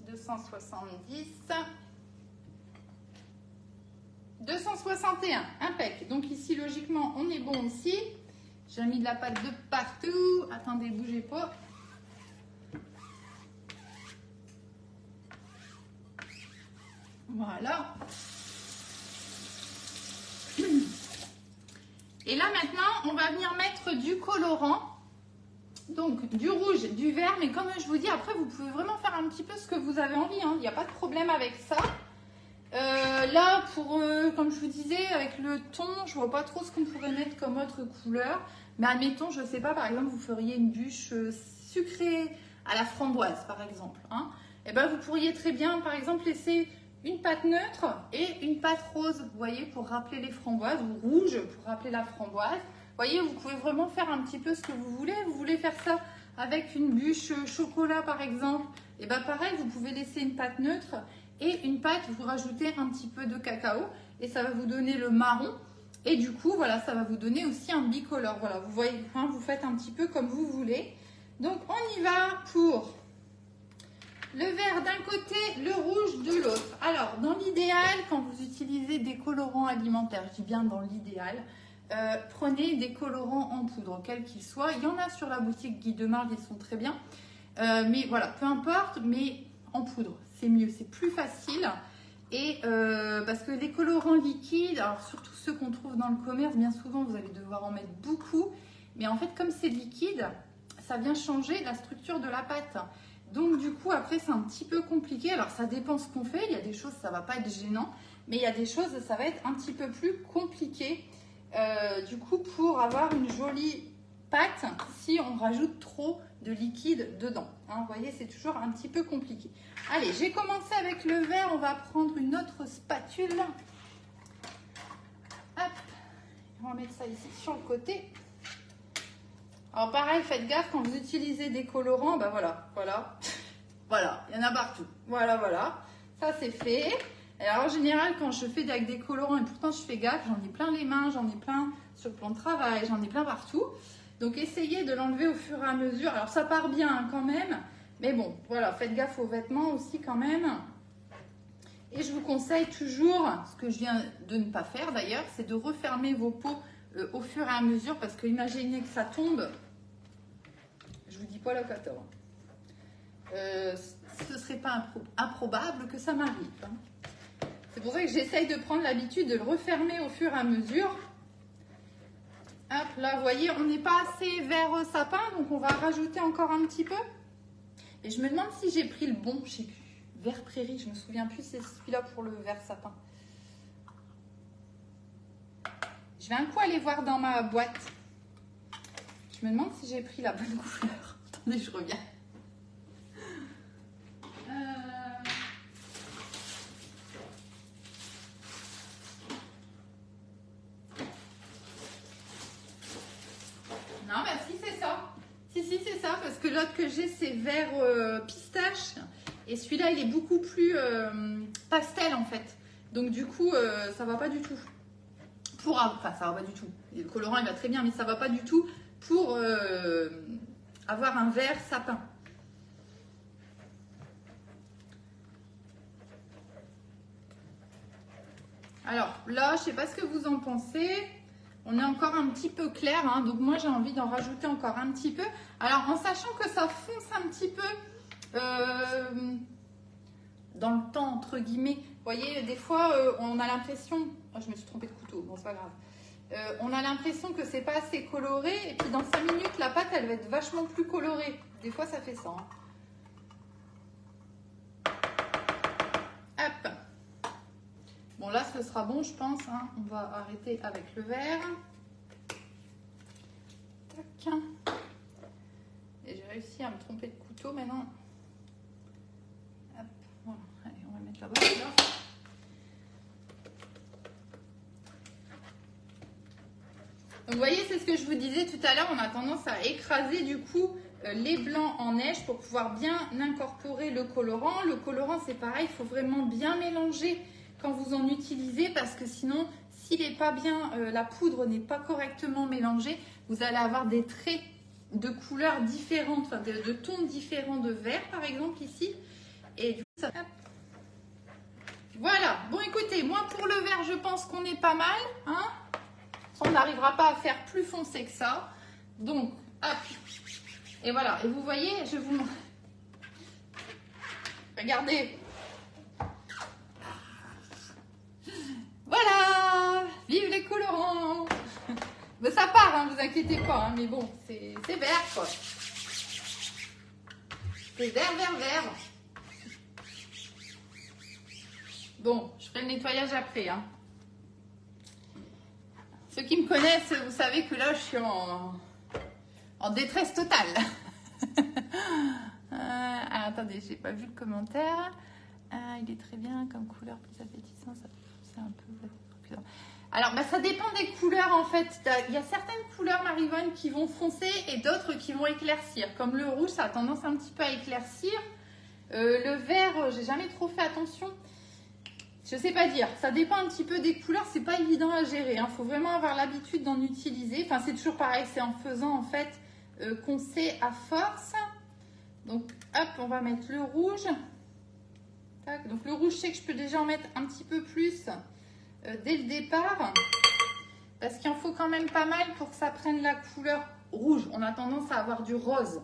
270. 261. Impec. Donc ici, logiquement, on est bon ici. J'ai mis de la pâte de partout. Attendez, bougez pas. Voilà. Et là maintenant, on va venir mettre du colorant. Donc du rouge, du vert, mais comme je vous dis, après vous pouvez vraiment faire un petit peu ce que vous avez envie. Hein. Il n'y a pas de problème avec ça. Là, comme je vous disais, avec le thon, je vois pas trop ce qu'on pourrait mettre comme autre couleur. Mais admettons, je sais pas, par exemple, vous feriez une bûche sucrée à la framboise, par exemple. Hein. Et ben, vous pourriez très bien, par exemple, laisser une pâte neutre et une pâte rose, vous voyez, pour rappeler les framboises, ou rouge pour rappeler la framboise. Vous voyez, vous pouvez vraiment faire un petit peu ce que vous voulez. Vous voulez faire ça avec une bûche chocolat, par exemple. Et ben, pareil, vous pouvez laisser une pâte neutre et une pâte, vous rajoutez un petit peu de cacao et ça va vous donner le marron. Et du coup, voilà, ça va vous donner aussi un bicolore. Voilà, vous voyez, hein, vous faites un petit peu comme vous voulez. Donc, on y va pour le vert d'un côté, le rouge de l'autre. Alors, dans l'idéal, quand vous utilisez des colorants alimentaires, je dis bien dans l'idéal, prenez des colorants en poudre, quels qu'ils soient. Il y en a sur la boutique Guy Demarle, ils sont très bien. Mais voilà, peu importe, mais en poudre, c'est mieux, c'est plus facile. Et parce que les colorants liquides, alors surtout ceux qu'on trouve dans le commerce, bien souvent vous allez devoir en mettre beaucoup. Mais en fait, comme c'est liquide, ça vient changer la structure de la pâte. Donc du coup, après, c'est un petit peu compliqué. Alors ça dépend ce qu'on fait. Il y a des choses, ça va pas être gênant. Mais il y a des choses, ça va être un petit peu plus compliqué. Du coup, pour avoir une jolie pâte, si on rajoute trop de liquide dedans. Hein, vous voyez, c'est toujours un petit peu compliqué. Allez, j'ai commencé avec le vert. On va prendre une autre spatule. Hop. On va mettre ça ici sur le côté. Alors pareil, faites gaffe quand vous utilisez des colorants, bah voilà, voilà, il y en a partout. Voilà, ça c'est fait. Et alors en général, quand je fais avec des colorants, et pourtant je fais gaffe, j'en ai plein les mains, j'en ai plein sur le plan de travail, j'en ai plein partout. Donc essayez de l'enlever au fur et à mesure. Alors ça part bien hein, quand même, mais bon, voilà, faites gaffe aux vêtements aussi quand même. Et je vous conseille toujours, ce que je viens de ne pas faire d'ailleurs, c'est de refermer vos pots au fur et à mesure, parce que imaginez que ça tombe, je vous dis pas la cata, ce serait pas improbable que ça m'arrive. Hein. C'est pour ça que j'essaye de prendre l'habitude de le refermer au fur et à mesure. Hop, là, vous voyez, on n'est pas assez vert sapin, donc on va rajouter encore un petit peu. Et je me demande si j'ai pris le bon, je sais plus, vert prairie, je me souviens plus, c'est celui-là pour le vert sapin. Je vais un coup aller voir dans ma boîte. Je me demande si j'ai pris la bonne couleur. Attendez, je reviens. Non, bah si, c'est ça. Si, c'est ça, parce que l'autre que j'ai, c'est vert pistache. Et celui-là, il est beaucoup plus pastel, en fait. Donc, du coup, ça va pas du tout. Enfin, ça va pas du tout. Le colorant, il va très bien, mais ça va pas du tout pour avoir un vert sapin. Alors là, je sais pas ce que vous en pensez. On est encore un petit peu clair, hein, donc moi j'ai envie d'en rajouter encore un petit peu. Alors en sachant que ça fonce un petit peu dans le temps, entre guillemets. Vous voyez, des fois on a l'impression... Oh, je me suis trompée de couteau, bon c'est pas grave. On a l'impression que c'est pas assez coloré, et puis dans 5 minutes, la pâte, elle va être vachement plus colorée. Des fois, ça fait ça. Hein. Hop. Bon, là, ce sera bon, je pense. Hein. On va arrêter avec le vert. Tac. Et j'ai réussi à me tromper de couteau maintenant. Hop. Voilà. Allez, on va mettre là-bas. Là. Donc vous voyez, c'est ce que je vous disais tout à l'heure, on a tendance à écraser du coup les blancs en neige pour pouvoir bien incorporer le colorant. Le colorant, c'est pareil, il faut vraiment bien mélanger quand vous en utilisez, parce que sinon, s'il n'est pas bien, la poudre n'est pas correctement mélangée, vous allez avoir des traits de couleurs différentes, enfin de tons différents de vert par exemple ici. Et du coup, ça... Voilà, bon écoutez, moi pour le vert, je pense qu'on est pas mal, hein. On n'arrivera pas à faire plus foncé que ça. Donc, hop. Et voilà. Et vous voyez, je vous montre. Regardez. Voilà. Vive les colorants. Mais ça part, hein, vous inquiétez pas. Hein, mais bon, c'est vert, quoi. C'est vert. Bon, je ferai le nettoyage après, hein. Ceux qui me connaissent, vous savez que là, je suis en détresse totale. Alors, attendez, j'ai pas vu le commentaire. Il est très bien comme couleur plus appétissant, ça peut pousser un peu. Alors, bah, ça dépend des couleurs en fait. Il y a certaines couleurs, Marivonne, qui vont foncer et d'autres qui vont éclaircir. Comme le rouge, ça a tendance un petit peu à éclaircir. Le vert, j'ai jamais trop fait attention. Je sais pas dire, ça dépend un petit peu des couleurs, c'est pas évident à gérer. Il faut vraiment avoir l'habitude d'en utiliser. Enfin, c'est toujours pareil, c'est en faisant en fait qu'on sait à force. Donc, hop, on va mettre le rouge. Tac. Donc, le rouge, je sais que je peux déjà en mettre un petit peu plus dès le départ. Parce qu'il en faut quand même pas mal pour que ça prenne la couleur rouge. On a tendance à avoir du rose.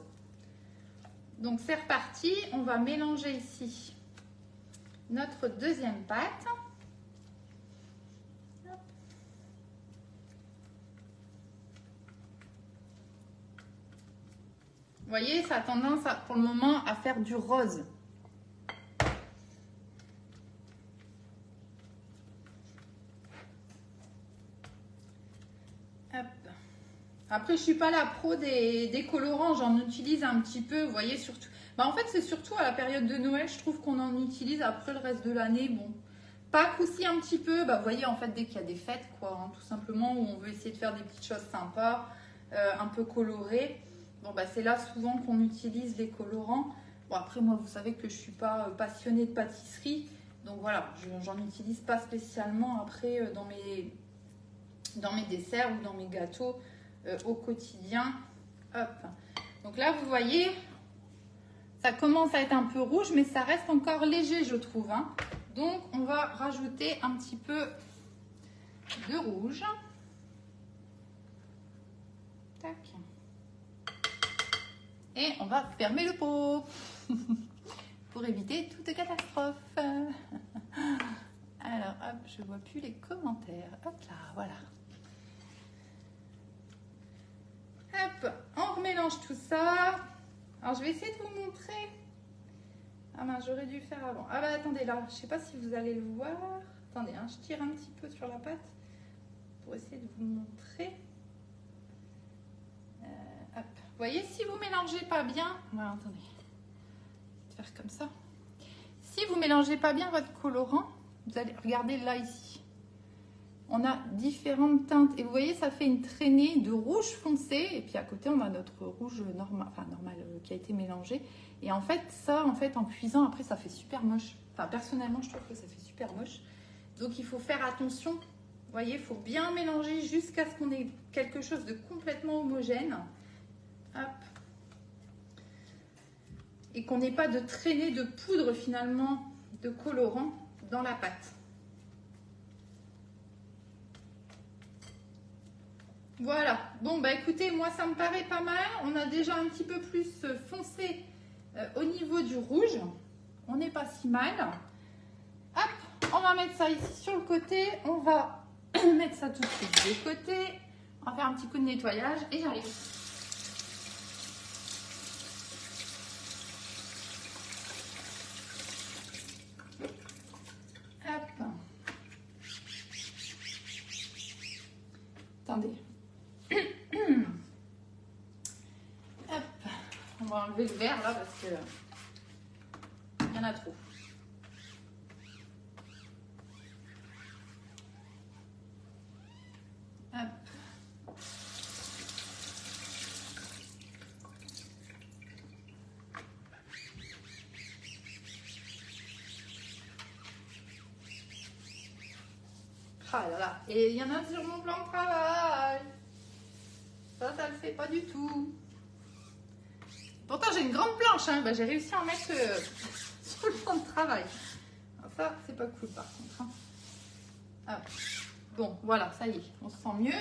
Donc, c'est reparti. On va mélanger ici notre deuxième pâte. Vous voyez, ça a tendance pour le moment à faire du rose. Hop. Après, je ne suis pas la pro des colorants, j'en utilise un petit peu, vous voyez, surtout. Bah, en fait, c'est surtout à la période de Noël, je trouve qu'on en utilise. Après le reste de l'année, bon, Pâques aussi un petit peu. Bah, vous voyez, en fait, dès qu'il y a des fêtes, quoi, hein, tout simplement, où on veut essayer de faire des petites choses sympas. un peu colorés. Bon, bah, c'est là souvent qu'on utilise les colorants. Bon, après, moi, vous savez que je ne suis pas passionnée de pâtisserie. Donc voilà, j'en utilise pas spécialement après dans mes desserts ou dans mes gâteaux au quotidien. Hop. Donc là, vous voyez, ça commence à être un peu rouge, mais ça reste encore léger, je trouve. Hein. Donc, on va rajouter un petit peu de rouge. Tac. Et on va fermer le pot pour éviter toute catastrophe. Alors, hop, je vois plus les commentaires. Hop là, voilà. Hop, on remélange tout ça. Alors, je vais essayer de vous montrer. Ah ben, j'aurais dû le faire avant. Ah bah attendez, là, je sais pas si vous allez le voir. Attendez, hein, je tire un petit peu sur la pâte pour essayer de vous montrer. Hop. Vous voyez, si vous mélangez pas bien, voilà, attendez, je vais faire comme ça. Si vous mélangez pas bien votre colorant, vous allez regarder là ici. On a différentes teintes et vous voyez, ça fait une traînée de rouge foncé et puis à côté on a notre rouge normal, enfin normal qui a été mélangé. Et en fait, ça, en cuisant après, ça fait super moche. Enfin, personnellement, je trouve que ça fait super moche. Donc, il faut faire attention. Vous voyez, il faut bien mélanger jusqu'à ce qu'on ait quelque chose de complètement homogène. Hop. Et qu'on n'ait pas de traînée de poudre, finalement, de colorant dans la pâte. Voilà. Bon, bah écoutez, moi, ça me paraît pas mal. On a déjà un petit peu plus foncé au niveau du rouge. On n'est pas si mal. Hop, on va mettre ça ici sur le côté. On va mettre ça tout de suite de côté. On va faire un petit coup de nettoyage et j'arrive. Hop. Attendez. Hop. On va enlever le verre là parce que il y en a trop. Hop. Ah là là. Et il y en a sur mon plan de travail. Ça le fait pas du tout. Pourtant, j'ai une grande planche. Hein. Bah, j'ai réussi à en mettre sur le plan de travail. Alors ça, c'est pas cool par contre. Hein. Ah. Bon, voilà, ça y est, on se sent mieux.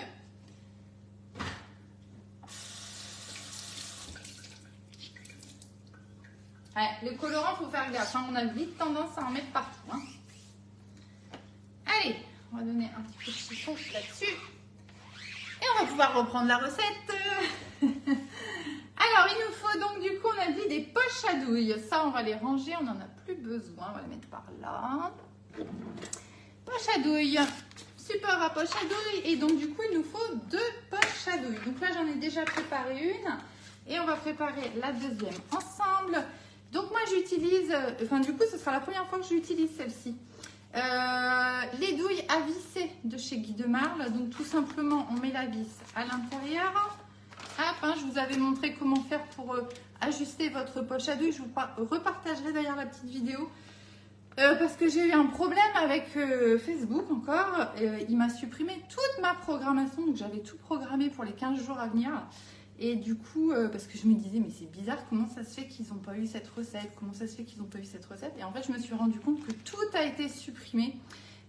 Ouais, le colorant, il faut faire gaffe. Hein. On a vite tendance à en mettre partout. Hein. Allez, on va donner un petit peu de chiffon là-dessus. Et on va pouvoir reprendre la recette. Alors, il nous faut donc, du coup, on a dit des poches à douille. Ça, on va les ranger, on n'en a plus besoin. On va les mettre par là. Poche à douille. Support à poche à douille. Et donc, du coup, il nous faut 2 poches à douille. Donc là, j'en ai déjà préparé une. Et on va préparer la deuxième ensemble. Donc, moi, j'utilise... Enfin, du coup, ce sera la première fois que j'utilise celle-ci. Les douilles à visser de chez Guy de Marle. Donc, tout simplement, on met la vis à l'intérieur. Hop, hein, je vous avais montré comment faire pour ajuster votre poche à douille. Je vous repartagerai d'ailleurs la petite vidéo. Parce que j'ai eu un problème avec Facebook encore. Il m'a supprimé toute ma programmation. Donc j'avais tout programmé pour les 15 jours à venir. Et du coup, parce que je me disais, mais c'est bizarre, comment ça se fait qu'ils n'ont pas eu cette recette? Comment ça se fait qu'ils n'ont pas eu cette recette? Et en fait, je me suis rendu compte que tout a été supprimé.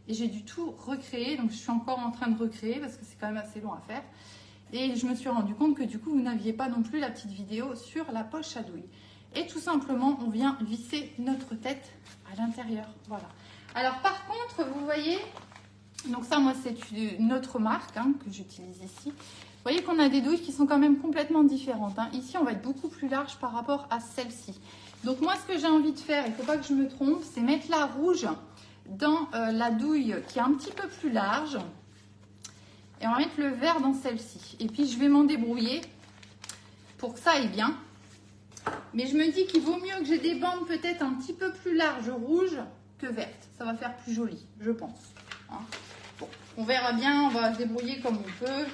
Et j'ai dû tout recréer. Donc je suis encore en train de recréer parce que c'est quand même assez long à faire. Et je me suis rendu compte que du coup, vous n'aviez pas non plus la petite vidéo sur la poche à douille. Et tout simplement, on vient visser notre tête à l'intérieur. Voilà. Alors par contre, vous voyez, donc ça, moi, c'est une autre marque hein, que j'utilise ici. Vous voyez qu'on a des douilles qui sont quand même complètement différentes. Hein. Ici, on va être beaucoup plus large par rapport à celle-ci. Donc moi, ce que j'ai envie de faire, il ne faut pas que je me trompe, c'est mettre la rouge dans la douille qui est un petit peu plus large. Et on va mettre le vert dans celle-ci. Et puis, je vais m'en débrouiller pour que ça aille bien. Mais je me dis qu'il vaut mieux que j'ai des bandes peut-être un petit peu plus larges rouges que vertes. Ça va faire plus joli, je pense. Hein. Bon, on verra bien, on va se débrouiller comme on peut.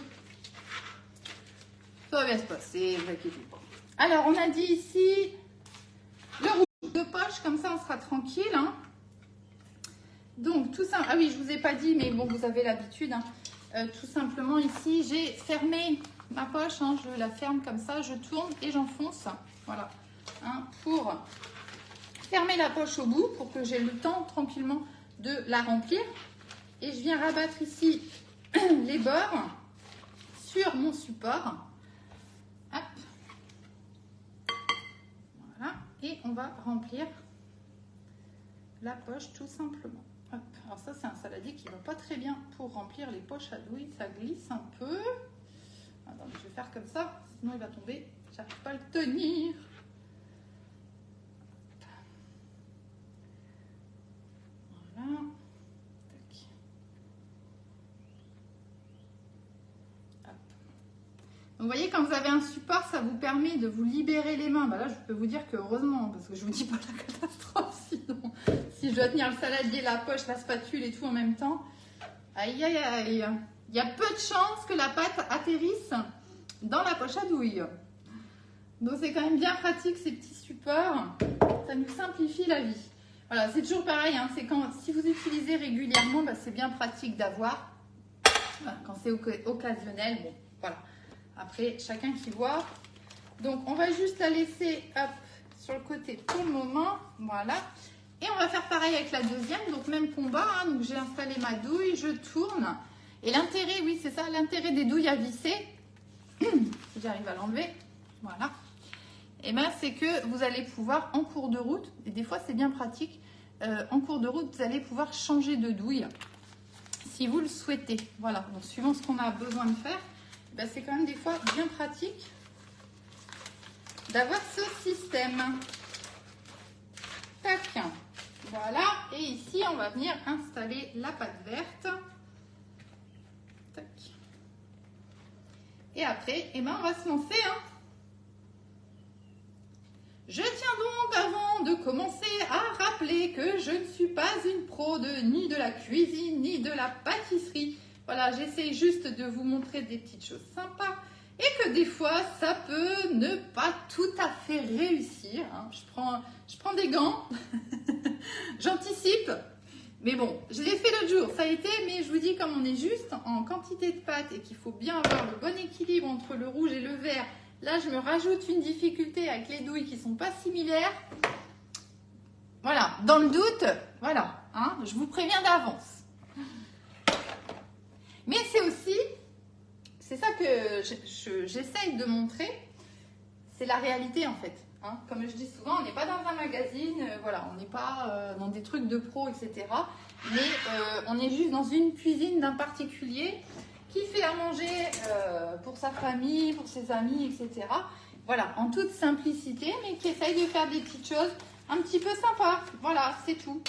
Ça va bien se passer, ne vous inquiétez pas. Alors, on a dit ici le rouge de poche, comme ça on sera tranquille. Hein. Donc, tout ça, ah oui, je ne vous ai pas dit, mais bon, vous avez l'habitude. Hein. Tout simplement, ici, j'ai fermé ma poche. Hein, je la ferme comme ça, je tourne et j'enfonce. Voilà. Hein, pour fermer la poche au bout, pour que j'ai le temps tranquillement de la remplir. Et je viens rabattre ici les bords sur mon support. Hop. Voilà. Et on va remplir la poche tout simplement. Hop. Alors ça, c'est un saladier qui ne va pas très bien pour remplir les poches à douille. Ça glisse un peu. Attendez, je vais faire comme ça, sinon il va tomber. J'arrive pas à le tenir. Voilà. Tac. Hop. Donc, vous voyez, quand vous avez un support, ça vous permet de vous libérer les mains. Bah là, je peux vous dire que heureusement, parce que je vous dis pas la catastrophe sinon. Si je dois tenir le saladier, la poche, la spatule et tout en même temps. Aïe, aïe, aïe. Il y a peu de chances que la pâte atterrisse dans la poche à douille. Donc, c'est quand même bien pratique ces petits supports. Ça nous simplifie la vie. Voilà, c'est toujours pareil. Hein, c'est quand, si vous utilisez régulièrement, bah, c'est bien pratique d'avoir. Voilà, quand c'est occasionnel, bon, voilà. Après, chacun qui voit. Donc, on va juste la laisser hop, sur le côté pour le moment. Voilà. Et on va faire pareil avec la deuxième. Donc, même combat. Hein, donc, j'ai installé ma douille, je tourne. Et l'intérêt, oui, c'est ça, l'intérêt des douilles à visser. Si j'arrive à l'enlever. Voilà. Et ben, c'est que vous allez pouvoir, en cours de route, et des fois, c'est bien pratique, en cours de route, vous allez pouvoir changer de douille si vous le souhaitez. Voilà. Donc, suivant ce qu'on a besoin de faire. Ben, c'est quand même des fois bien pratique d'avoir ce système. Tac. Voilà. Et ici, on va venir installer la pâte verte. Tac. Et après, eh ben, on va se lancer. Hein. Je tiens donc, avant de commencer, à rappeler que je ne suis pas une pro ni de la cuisine, ni de la pâtisserie. Voilà, j'essaie juste de vous montrer des petites choses sympas et que des fois, ça peut ne pas tout à fait réussir. Hein. Je prends des gants, j'anticipe. Mais bon, je l'ai fait l'autre jour, ça a été, mais je vous dis, comme on est juste en quantité de pâte et qu'il faut bien avoir le bon équilibre entre le rouge et le vert, là, je me rajoute une difficulté avec les douilles qui ne sont pas similaires. Voilà, dans le doute, voilà, hein, je vous préviens d'avance. Mais c'est aussi, c'est ça que j'essaye de montrer, c'est la réalité en fait. Hein. Comme je dis souvent, on n'est pas dans un magazine, voilà, on n'est pas dans des trucs de pro, etc. Mais on est juste dans une cuisine d'un particulier qui fait à manger pour sa famille, pour ses amis, etc. Voilà, en toute simplicité, mais qui essaye de faire des petites choses un petit peu sympas. Voilà, c'est tout.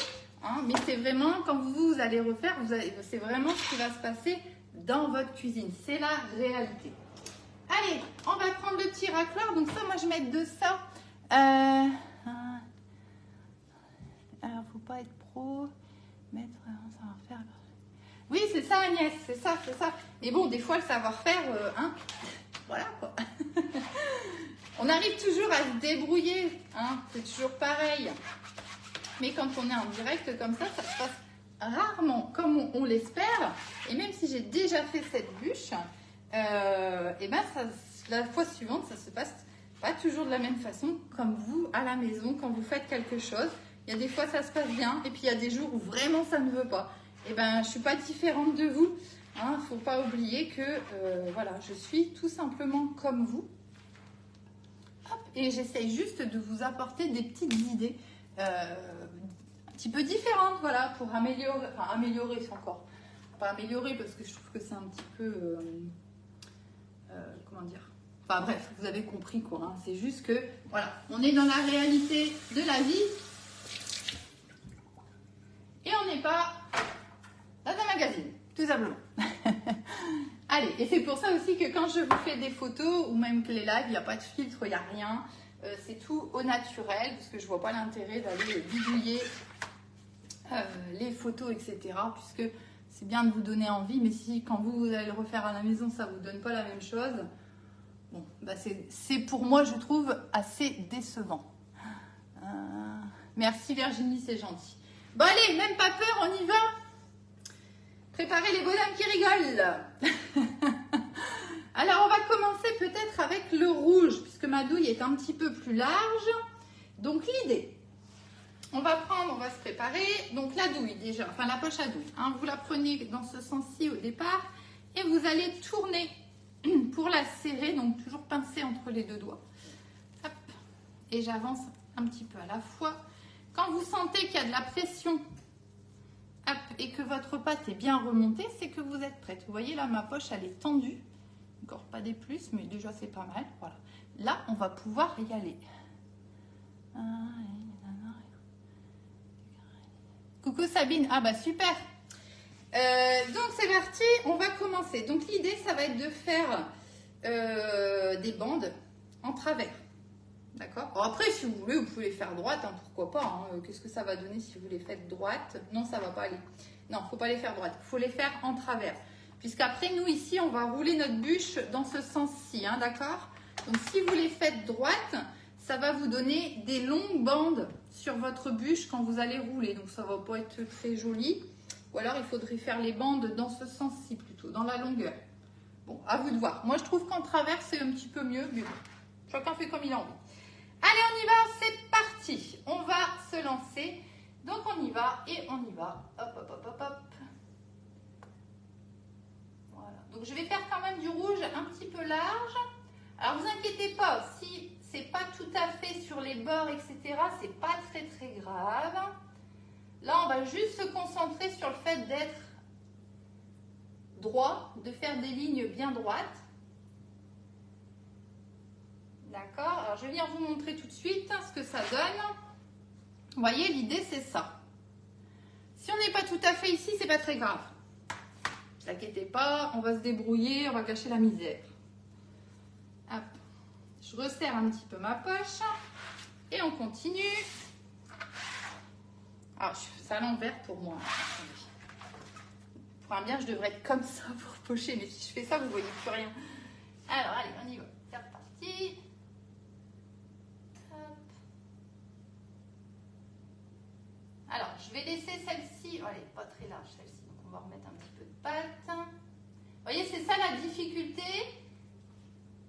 Hein, mais c'est vraiment, quand vous allez refaire, c'est vraiment ce qui va se passer dans votre cuisine. C'est la réalité. Allez, on va prendre le petit racleur. Donc ça, moi, je vais mettre de ça. Alors, faut pas être pro. Mettre un savoir-faire. Oui, c'est ça, Agnès. C'est ça, c'est ça. Mais bon, des fois, le savoir-faire, hein, voilà, quoi. On arrive toujours à se débrouiller. Hein, c'est toujours pareil. Mais quand on est en direct comme ça se passe rarement comme on l'espère. Et même si j'ai déjà fait cette bûche, et ben ça, la fois suivante, ça se passe pas toujours de la même façon comme vous à la maison quand vous faites quelque chose. Il y a des fois ça se passe bien et puis il y a des jours où vraiment ça ne veut pas. Et ben je suis pas différente de vous. Hein, faut pas oublier que voilà, je suis tout simplement comme vous. Hop, et j'essaye juste de vous apporter des petites idées. Un petit peu différente, voilà, pour améliorer, enfin améliorer, c'est encore pas améliorer parce que je trouve que c'est un petit peu, comment dire, enfin bref, vous avez compris quoi, hein. C'est juste que, voilà, on est dans la réalité de la vie et on n'est pas dans un magazine, tout simplement. Allez, et c'est pour ça aussi que quand je vous fais des photos ou même que les lives, il n'y a pas de filtre, il n'y a rien. C'est tout au naturel, parce que je ne vois pas l'intérêt d'aller bidouiller les photos, etc. Puisque c'est bien de vous donner envie, mais si quand vous allez le refaire à la maison, ça ne vous donne pas la même chose, Bon, bah c'est pour moi, je trouve, assez décevant. Merci Virginie, c'est gentil. Bon allez, même pas peur, on y va. Préparez les bonhommes qui rigolent. Alors, on va commencer peut-être avec le rouge, puisque ma douille est un petit peu plus large. Donc, l'idée, on va se préparer. Donc, la douille déjà, enfin la poche à douille. Hein, vous la prenez dans ce sens-ci au départ et vous allez tourner pour la serrer. Donc, toujours pincer entre les deux doigts. Hop. Et j'avance un petit peu à la fois. Quand vous sentez qu'il y a de la pression, hop, et que votre pâte est bien remontée, c'est que vous êtes prête. Vous voyez là, ma poche, elle est tendue. Encore pas des plus, mais déjà c'est pas mal. Voilà. Là, on va pouvoir y aller. Coucou Sabine. Ah bah super. Donc c'est parti, on va commencer. Donc l'idée, ça va être de faire des bandes en travers. D'accord. Après, si vous voulez, vous pouvez les faire droite, hein, pourquoi pas. Hein. Qu'est-ce que ça va donner si vous les faites droite? Non, ça va pas aller. Non, il ne faut pas les faire droite. Il faut les faire en travers. Puisqu'après, nous, ici, on va rouler notre bûche dans ce sens-ci. Hein, d'accord. Donc, si vous les faites droite, ça va vous donner des longues bandes sur votre bûche quand vous allez rouler. Donc, ça ne va pas être très joli. Ou alors, il faudrait faire les bandes dans ce sens-ci plutôt, dans la longueur. Bon, à vous de voir. Moi, je trouve qu'en travers, c'est un petit peu mieux. Mais bon, chacun fait comme il a envie. Allez, on y va, c'est parti. On va se lancer. Donc, on y va et on y va. Hop, hop, hop, hop, hop. Voilà. Donc, je vais faire quand même du rouge un petit peu large. Alors, vous inquiétez pas, si c'est pas tout à fait sur les bords, etc., c'est pas très, très grave. Là, on va juste se concentrer sur le fait d'être droit, de faire des lignes bien droites. D'accord, alors je vais venir vous montrer tout de suite ce que ça donne. Vous voyez, l'idée c'est ça. Si on n'est pas tout à fait ici, c'est pas très grave. Ne vous inquiétez pas, on va se débrouiller, on va cacher la misère. Hop. Je resserre un petit peu ma poche et on continue. Alors, je fais ça à l'envers pour moi. Pour un bien, je devrais être comme ça pour pocher, mais si je fais ça, vous ne voyez plus rien. Alors, allez, on y va. C'est reparti. Alors, je vais laisser celle-ci, elle n'est pas très large celle-ci, donc on va remettre un petit peu de pâte. Vous voyez, c'est ça la difficulté,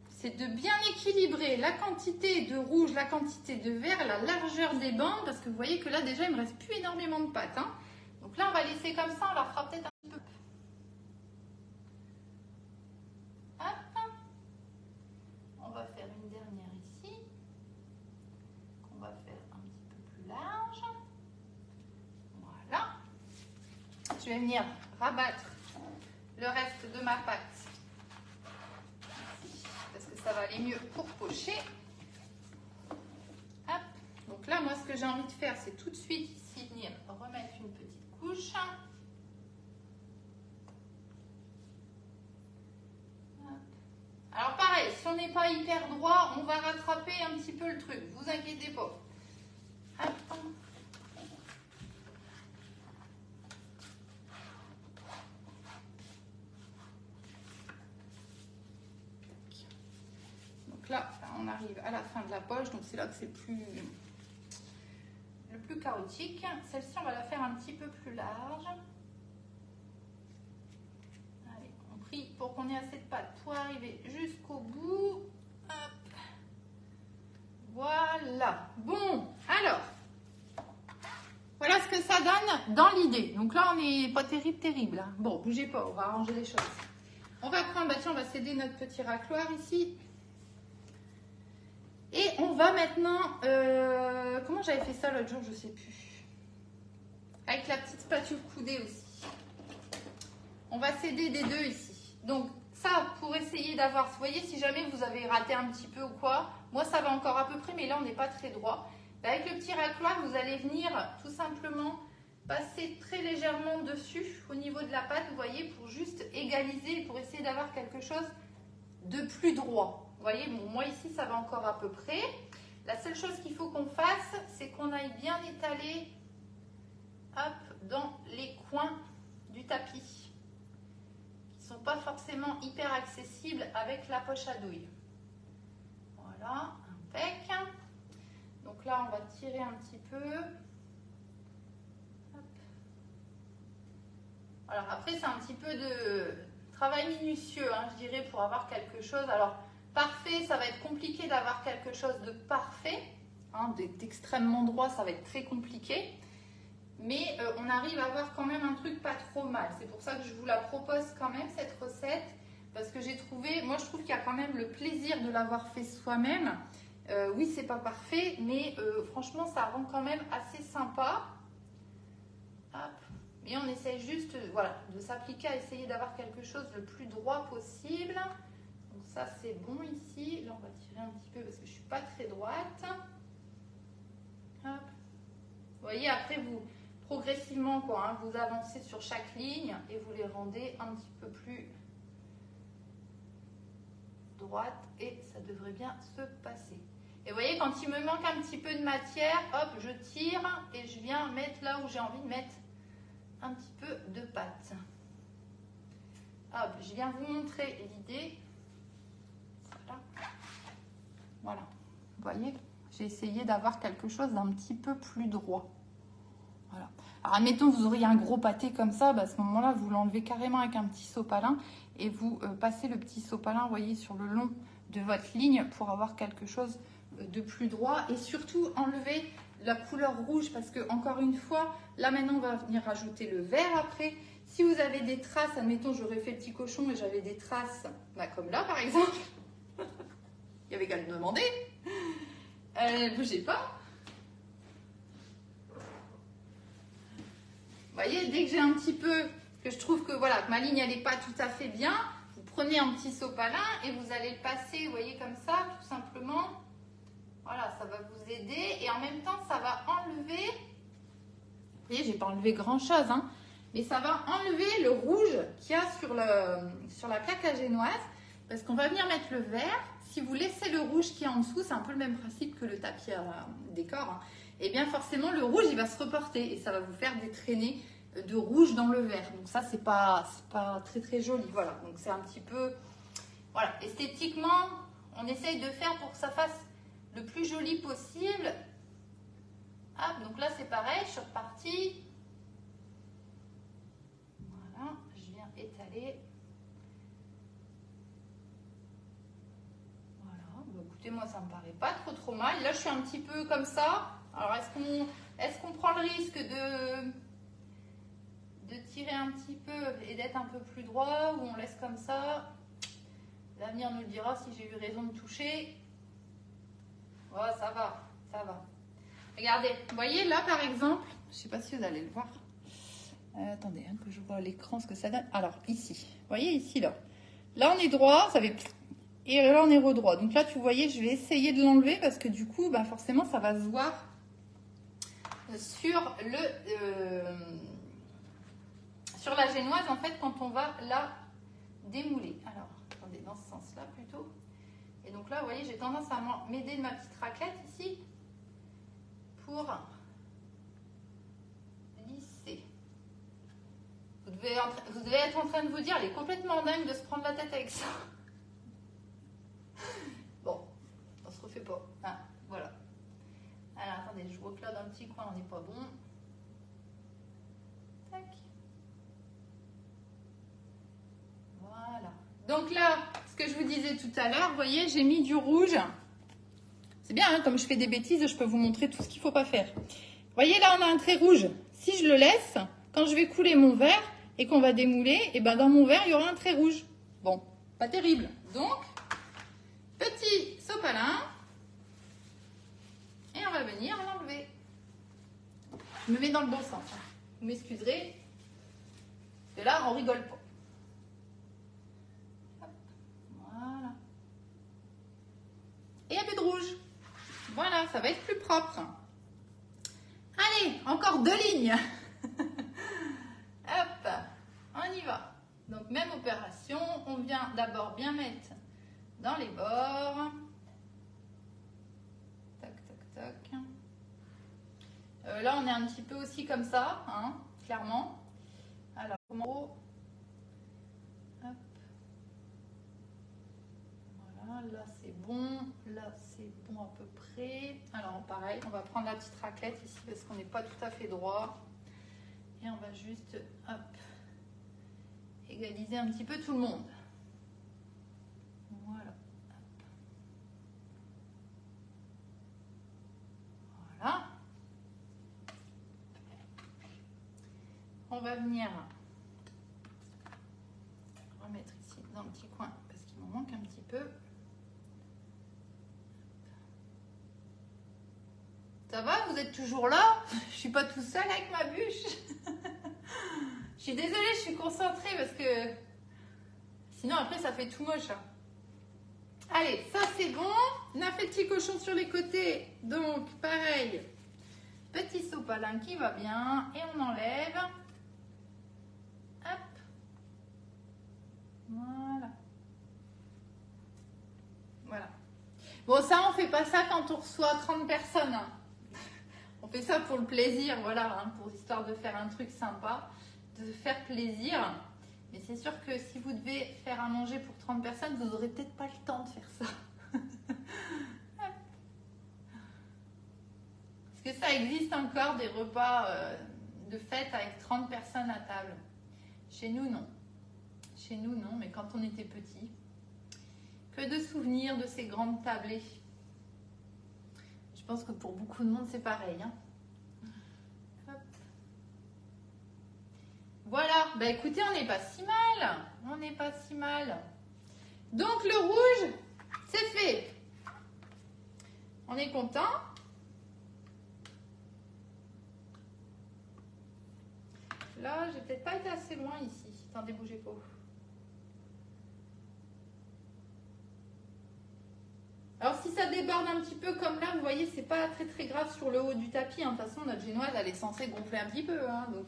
c'est de bien équilibrer la quantité de rouge, la quantité de vert, la largeur des bandes, parce que vous voyez que là déjà, il ne me reste plus énormément de pâte. Hein. Donc là, on va laisser comme ça, on la fera peut-être un petit peu. Hop. On va faire une dernière ici, qu'on va faire un petit peu plus large. Voilà. Je vais venir rabattre le reste de ma pâte ici, parce que ça va aller mieux pour pocher. Hop. Donc là, moi, ce que j'ai envie de faire, c'est tout de suite ici venir remettre une petite couche. Hop. Alors pareil, si on n'est pas hyper droit, on va rattraper un petit peu le truc. Vous inquiétez pas. Hop. Donc là, on arrive à la fin de la poche, donc c'est là que c'est le plus chaotique. Celle-ci, on va la faire un petit peu plus large. Allez, on prie pour qu'on ait assez de pâte pour arriver jusqu'au bout. Hop. Voilà. Bon, alors, voilà ce que ça donne dans l'idée. Donc là, on n'est pas terrible. Hein. Bon, bougez pas, on va arranger les choses. On va prendre, bah tiens, on va céder notre petit racloir ici. Et on va maintenant, comment j'avais fait ça l'autre jour, je ne sais plus. Avec la petite spatule coudée aussi. On va céder des deux ici. Donc ça, pour essayer d'avoir, vous voyez, si jamais vous avez raté un petit peu ou quoi, moi ça va encore à peu près, mais là on n'est pas très droit. Avec le petit racloir, vous allez venir tout simplement passer très légèrement dessus au niveau de la pâte, vous voyez, pour juste égaliser, pour essayer d'avoir quelque chose de plus droit. Vous voyez, bon, moi ici, ça va encore à peu près. La seule chose qu'il faut qu'on fasse, c'est qu'on aille bien étaler hop, dans les coins du tapis, qui ne sont pas forcément hyper accessibles avec la poche à douille. Voilà, impec. Donc là, on va tirer un petit peu. Hop. Alors après, c'est un petit peu de travail minutieux, hein, je dirais, pour avoir quelque chose. Alors, parfait, ça va être compliqué d'avoir quelque chose de parfait. Hein, d'extrêmement droit, ça va être très compliqué. Mais on arrive à avoir quand même un truc pas trop mal. C'est pour ça que je vous la propose quand même, cette recette. Parce que j'ai trouvé, moi je trouve qu'il y a quand même le plaisir de l'avoir fait soi-même. Oui, c'est pas parfait, mais franchement, ça rend quand même assez sympa. Hop. Et on essaye juste voilà, de s'appliquer à essayer d'avoir quelque chose le plus droit possible. Donc ça, c'est bon ici. Là, on va tirer un petit peu parce que je ne suis pas très droite. Hop. Vous voyez, après, vous progressivement, quoi, hein, vous avancez sur chaque ligne et vous les rendez un petit peu plus droite et ça devrait bien se passer. Et vous voyez, quand il me manque un petit peu de matière, hop, je tire et je viens mettre là où j'ai envie de mettre un petit peu de pâte. Hop, je viens vous montrer l'idée. Voilà. Voilà. Vous voyez, j'ai essayé d'avoir quelque chose d'un petit peu plus droit. Voilà. Alors, admettons, vous auriez un gros pâté comme ça, bah, à ce moment-là, vous l'enlevez carrément avec un petit sopalin et vous passez le petit sopalin, vous voyez, sur le long de votre ligne pour avoir quelque chose de plus droit et surtout enlever la couleur rouge parce que, encore une fois, là maintenant, on va venir rajouter le vert après. Si vous avez des traces, admettons, j'aurais fait le petit cochon et j'avais des traces, bah, comme là, par exemple. Il y avait qu'à le demander. Bougez pas. Vous voyez, dès que j'ai un petit peu, que je trouve que voilà, que ma ligne elle n'est pas tout à fait bien, vous prenez un petit sopalin et vous allez le passer, vous voyez, comme ça, tout simplement. Voilà, ça va vous aider et en même temps, ça va enlever, vous voyez, j'ai pas enlevé grand chose, hein, mais ça va enlever le rouge qu'il y a sur la plaque à génoise parce qu'on va venir mettre le vert. Si vous laissez le rouge qui est en dessous, c'est un peu le même principe que le tapis à décor, hein, et bien forcément le rouge il va se reporter et ça va vous faire des traînées de rouge dans le vert. Donc ça c'est pas très très joli. Voilà, donc c'est un petit peu, voilà, esthétiquement on essaye de faire pour que ça fasse le plus joli possible. Hop, donc là c'est pareil, je suis repartie. Voilà, je viens étaler. Voilà, bah, écoutez, moi ça me paraît pas trop mal. Là je suis un petit peu comme ça. Alors est-ce qu'on prend le risque de tirer un petit peu et d'être un peu plus droit ou on laisse comme ça? L'avenir nous dira si j'ai eu raison de toucher. Oh, ça va, ça va. Regardez, vous voyez là par exemple, je ne sais pas si vous allez le voir. Attendez, hein, que je vois l'écran ce que ça donne. Alors ici, vous voyez ici là. Là on est droit, ça fait... Et là on est redroit. Donc là tu voyez, je vais essayer de l'enlever parce que du coup, bah, forcément ça va se voir sur la génoise en fait quand on va la démouler. Alors, attendez, dans ce sens-là plutôt. Et donc là, vous voyez, j'ai tendance à m'aider de ma petite raclette ici pour lisser. Vous devez être en train de vous dire, elle est complètement dingue de se prendre la tête avec ça. Bon, on se refait pas. Ah, voilà. Alors, attendez, je vois que là, dans le petit coin, on n'est pas bon. Tac. Voilà. Donc là, ce que je vous disais tout à l'heure, vous voyez, j'ai mis du rouge. C'est bien, hein, comme je fais des bêtises, je peux vous montrer tout ce qu'il ne faut pas faire. Vous voyez, là, on a un trait rouge. Si je le laisse, quand je vais couler mon verre et qu'on va démouler, et ben dans mon verre, il y aura un trait rouge. Bon, pas terrible. Donc, petit sopalin. Et on va venir l'enlever. Je me mets dans le bon sens. Vous m'excuserez. Et là, on rigole pas. Hop. Voilà. Et un peu de rouge. Voilà, ça va être plus propre. Allez, encore 2 lignes. Hop, on y va. Donc, même opération. On vient d'abord bien mettre dans les bords. Tac, tac, tac. Là, on est un petit peu aussi comme ça, hein, clairement. Alors, en haut. Hop. Voilà, là. Là, c'est bon. Là, c'est bon à peu près. Alors, pareil, on va prendre la petite raclette ici parce qu'on n'est pas tout à fait droit. Et on va juste, hop, égaliser un petit peu tout le monde. Voilà. Voilà. On va venir remettre ici dans le petit coin parce qu'il m'en manque un petit peu. Ça va, vous êtes toujours là? Je suis pas tout seul avec ma bûche. Je suis désolée, je suis concentrée parce que sinon après ça fait tout moche. Allez, ça c'est bon. On a fait petit cochon sur les côtés. Donc pareil, petit sopalin qui va bien. Et on enlève. Hop. Voilà. Voilà. Bon, ça on fait pas ça quand on reçoit 30 personnes. On fait ça pour le plaisir, voilà, hein, pour histoire de faire un truc sympa, de faire plaisir. Mais c'est sûr que si vous devez faire à manger pour 30 personnes, vous n'aurez peut-être pas le temps de faire ça. Est-ce que ça existe encore des repas de fête avec 30 personnes à table? Chez nous, non. Chez nous, non, mais quand on était petit, que de souvenirs de ces grandes tablées. Je pense que pour beaucoup de monde, c'est pareil. Hein. Voilà, bah écoutez, on n'est pas si mal. On n'est pas si mal. Donc le rouge, c'est fait. On est content. Là, j'ai peut-être pas été assez loin ici. Attendez, bougez pas. Alors si ça déborde un petit peu comme là, vous voyez, c'est pas très très grave sur le haut du tapis. Hein. De toute façon, notre génoise, elle est censée gonfler un petit peu. Hein. Donc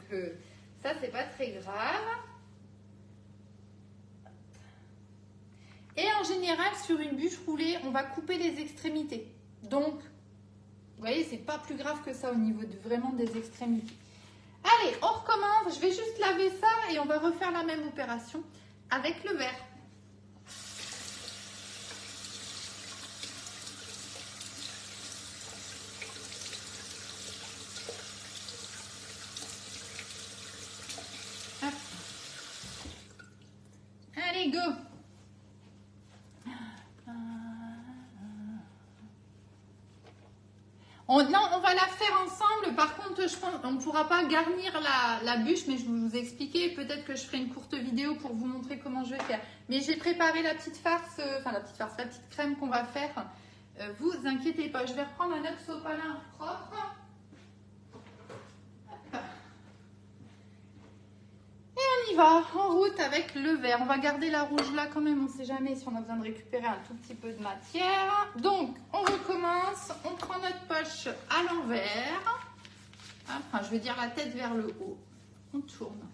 ça, c'est pas très grave. Et en général, sur une bûche roulée, on va couper les extrémités. Donc, vous voyez, c'est pas plus grave que ça au niveau vraiment des extrémités. Allez, on recommence. Je vais juste laver ça et on va refaire la même opération avec le verre. Hop. Allez, go! Non, on va la faire ensemble. Par contre, je pense on ne pourra pas garnir la bûche, mais je vais vous expliquer. Peut-être que je ferai une courte vidéo pour vous montrer comment je vais faire. Mais j'ai préparé la petite farce, la petite crème qu'on va faire. Vous inquiétez pas, je vais reprendre un autre sopalin propre. Hop. Et on y va, en route avec le vert. On va garder la rouge là quand même, on ne sait jamais si on a besoin de récupérer un tout petit peu de matière. Donc, on recommence, on prend notre poche à l'envers. Enfin, je veux dire la tête vers le haut. On tourne.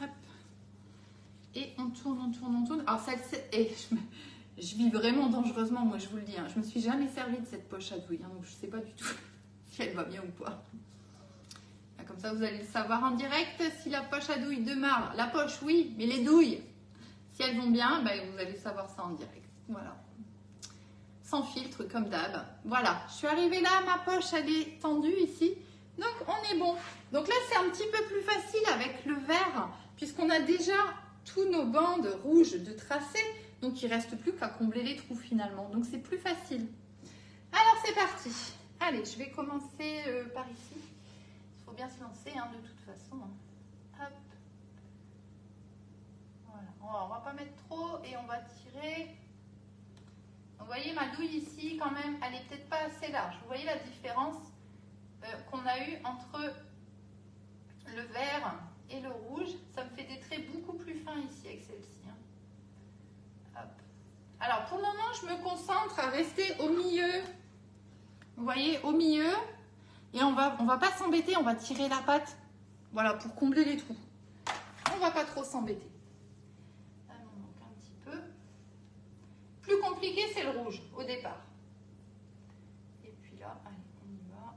Hop. Et on tourne, on tourne, on tourne. Alors, je vis vraiment dangereusement, moi je vous le dis. Hein. Je ne me suis jamais servi de cette poche à douille, hein, donc je ne sais pas du tout si elle va bien ou pas. Comme ça, vous allez le savoir en direct si la poche à douille démarre. La poche, oui, mais les douilles, si elles vont bien, ben, vous allez savoir ça en direct. Voilà. Sans filtre, comme d'hab. Voilà, je suis arrivée là, ma poche, elle est tendue ici. Donc, on est bon. Donc là, c'est un petit peu plus facile avec le vert, puisqu'on a déjà tous nos bandes rouges de tracé. Donc, il ne reste plus qu'à combler les trous finalement. Donc, c'est plus facile. Alors, c'est parti. Allez, je vais commencer par ici. Il faut bien se lancer hein, de toute façon. Hop. Voilà. On va pas mettre trop et on va tirer. Vous voyez ma douille ici quand même, elle est peut-être pas assez large. Vous voyez la différence qu'on a eue entre le vert et le rouge. Ça me fait des traits beaucoup plus fins ici avec celle-ci. Hein. Hop. Alors pour le moment, je me concentre à rester au milieu. Vous voyez, au milieu. Et on va pas s'embêter, on va tirer la pâte. Voilà, pour combler les trous. On va pas trop s'embêter. Là, il manque un petit peu. Plus compliqué, c'est le rouge au départ. Et puis là, allez, on y va.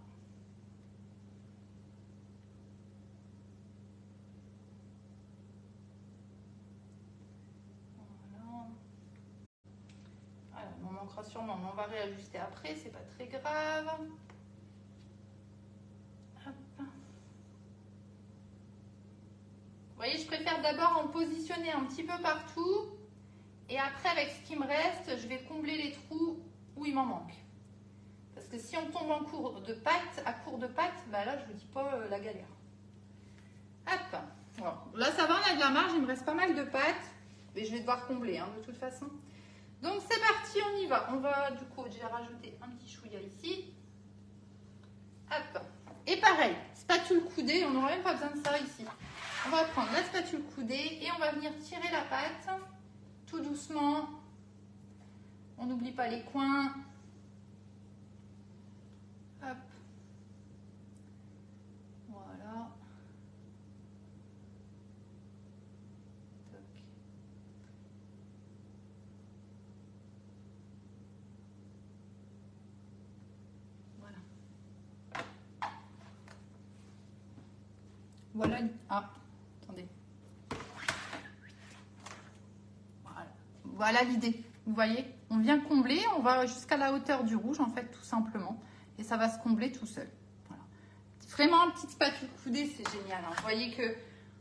Voilà. manquera sûrement, mais on va réajuster après, c'est pas très grave. Hop. Vous voyez, je préfère d'abord en positionner un petit peu partout. Et après, avec ce qui me reste, je vais combler les trous où il m'en manque. Parce que si on tombe en cours de pâte, bah là, je vous dis pas la galère. Hop. Bon. Là, ça va, on a de la marge. Il me reste pas mal de pâte. Mais je vais devoir combler, hein, de toute façon. Donc, c'est parti, on y va. On va, du coup, j'ai rajouté un petit chouïa ici. Hop. Et pareil, spatule coudée. On n'aura même pas besoin de ça ici. On va prendre la spatule coudée et on va venir tirer la pâte. Tout doucement. On n'oublie pas les coins. Hop. Voilà. Toc. Voilà. Voilà. Ah, attendez. Voilà l'idée. Vous voyez, on vient combler, on va jusqu'à la hauteur du rouge, en fait, tout simplement. Et ça va se combler tout seul. Voilà. Vraiment, une petite spatule coudée, c'est génial. Hein. Vous voyez que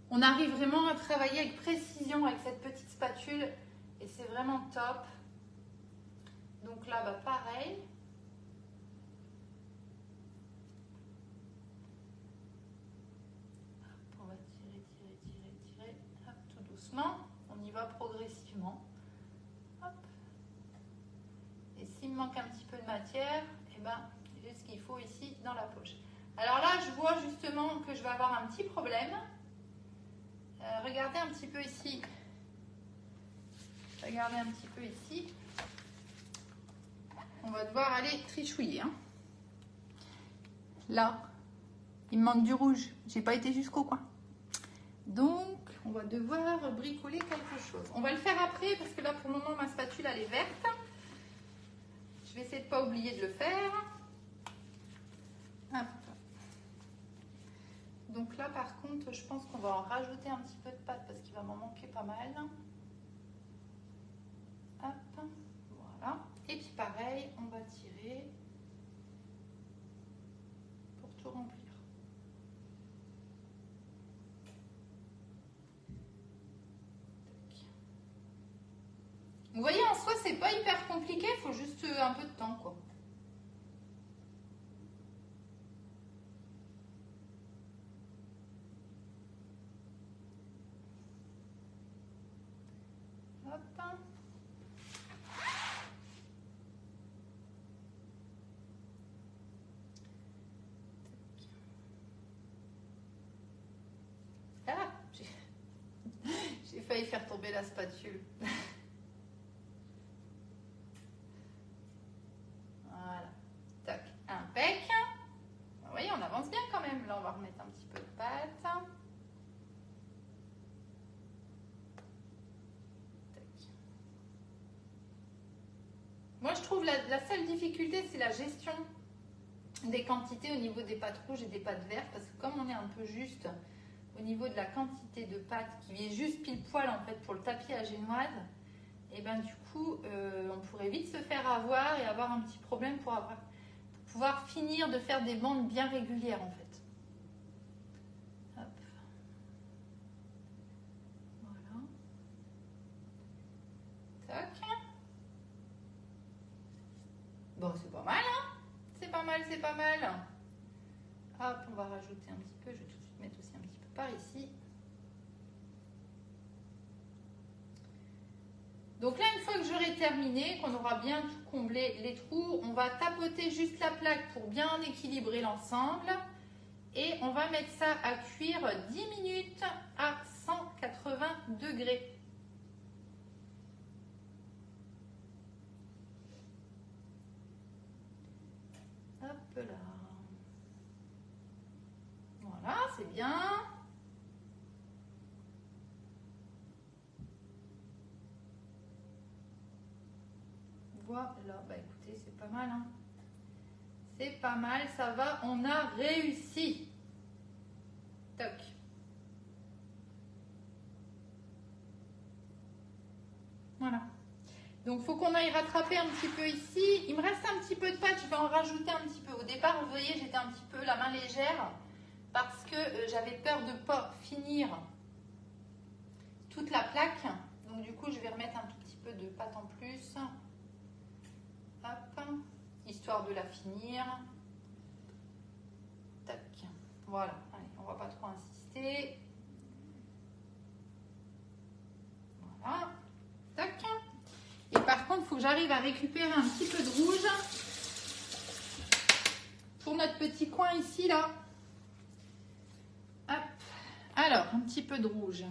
on arrive vraiment à travailler avec précision avec cette petite spatule. Et c'est vraiment top. Donc là, bah, pareil. Hop, on va tirer, hop, tout doucement. On y va progressivement. Hop. Et s'il me manque un petit peu de matière, eh ben, j'ai ce qu'il faut ici dans la poche. Alors là, je vois justement que je vais avoir un petit problème. Regardez un petit peu ici. Regardez un petit peu ici. On va devoir aller trichouiller. Hein. Là, il me manque du rouge. J'ai pas été jusqu'au coin. Donc, on va devoir bricoler quelque chose. On va le faire après parce que là, pour le moment, ma spatule, elle est verte. Je vais essayer de ne pas oublier de le faire. Hop. Donc là, par contre, je pense qu'on va en rajouter un petit peu de pâte parce qu'il va m'en manquer pas mal. Hop. Voilà. Et puis pareil, on va tirer pour tout remplir. Vous voyez, en soi, c'est pas hyper compliqué, il faut juste un peu de temps, quoi. Hop. Ah, j'ai failli faire tomber la spatule. Voilà. Tac, impec. Vous voyez, on avance bien quand même. Là, on va remettre un petit peu de pâte. Tac. Moi, je trouve la seule difficulté, c'est la gestion des quantités au niveau des pâtes rouges et des pâtes vertes. Parce que comme on est un peu juste au niveau de la quantité de pâte qui est juste pile poil en fait pour le tapis à génoise, et ben du coup, on pourrait vite se faire avoir et avoir un petit problème pour pouvoir finir de faire des bandes bien régulières en fait. Hop. Voilà. Tac. Bon, c'est pas mal, hein? C'est pas mal, c'est pas mal. Hop, on va rajouter un petit peu. Je vais tout de suite mettre aussi un petit peu par ici. Donc là, une fois que j'aurai terminé, qu'on aura bien tout comblé les trous, on va tapoter juste la plaque pour bien équilibrer l'ensemble. Et on va mettre ça à cuire 10 minutes à 180 degrés. Hop là. Voilà, c'est bien. Voilà, bah écoutez, c'est pas mal. Hein. C'est pas mal, ça va, on a réussi. Toc. Voilà. Donc, il faut qu'on aille rattraper un petit peu ici. Il me reste un petit peu de pâte, je vais en rajouter un petit peu. Au départ, vous voyez, j'étais un petit peu la main légère parce que j'avais peur de ne pas finir toute la plaque. Donc, du coup, je vais remettre un tout petit peu de pâte en plus. Hop, histoire de la finir. Tac. Voilà, allez, on ne va pas trop insister. Voilà. Tac. Et par contre, il faut que j'arrive à récupérer un petit peu de rouge pour notre petit coin ici, là. Hop. Alors, un petit peu de rouge.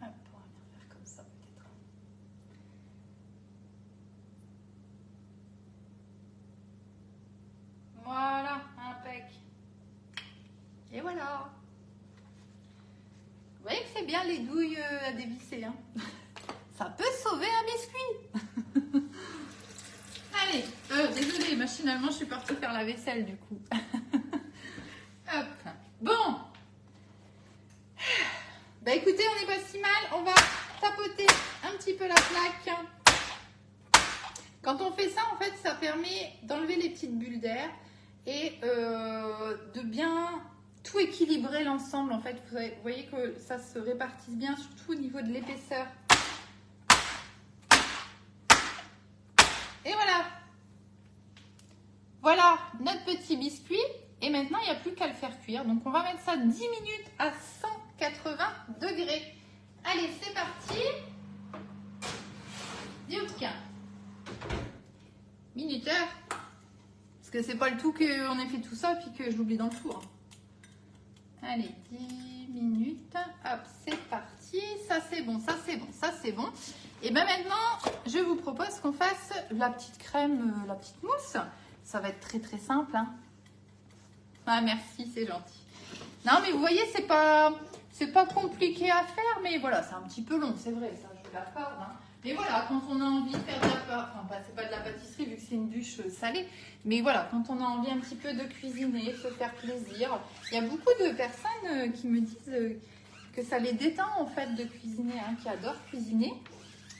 Hop, on va bien faire comme ça, peut-être. Voilà, impec. Et voilà. Vous voyez que c'est bien les douilles à dévisser. Hein. Ça peut sauver un biscuit. Allez, désolée, machinalement, je suis partie faire la vaisselle du coup. Hop. Bon. Bah écoutez, on n'est pas si mal. On va tapoter un petit peu la plaque. Quand on fait ça, en fait, ça permet d'enlever les petites bulles d'air et de bien tout équilibrer l'ensemble. En fait, vous voyez que ça se répartisse bien, surtout au niveau de l'épaisseur. Et voilà. Voilà notre petit biscuit. Et maintenant, il n'y a plus qu'à le faire cuire. Donc, on va mettre ça 10 minutes à 180 degrés. Allez, c'est parti. Diouka. Minuteur. Parce que c'est pas le tout qu'on ait fait tout ça puis que je l'oublie dans le four. Allez, 10 minutes. Hop, c'est parti. Ça, c'est bon, ça, c'est bon, ça, c'est bon. Et bien maintenant, je vous propose qu'on fasse la petite crème, la petite mousse. Ça va être très, très simple. Hein. Ah, merci, c'est gentil. Non, mais vous voyez, c'est pas compliqué à faire, mais voilà, c'est un petit peu long, c'est vrai, ça, je vous l'accorde. Hein. Mais voilà, quand on a envie de faire de la pâtisserie, enfin, c'est pas de la pâtisserie vu que c'est une bûche salée, mais voilà, quand on a envie un petit peu de cuisiner, de se faire plaisir, il y a beaucoup de personnes qui me disent que ça les détend en fait de cuisiner, hein, qui adorent cuisiner,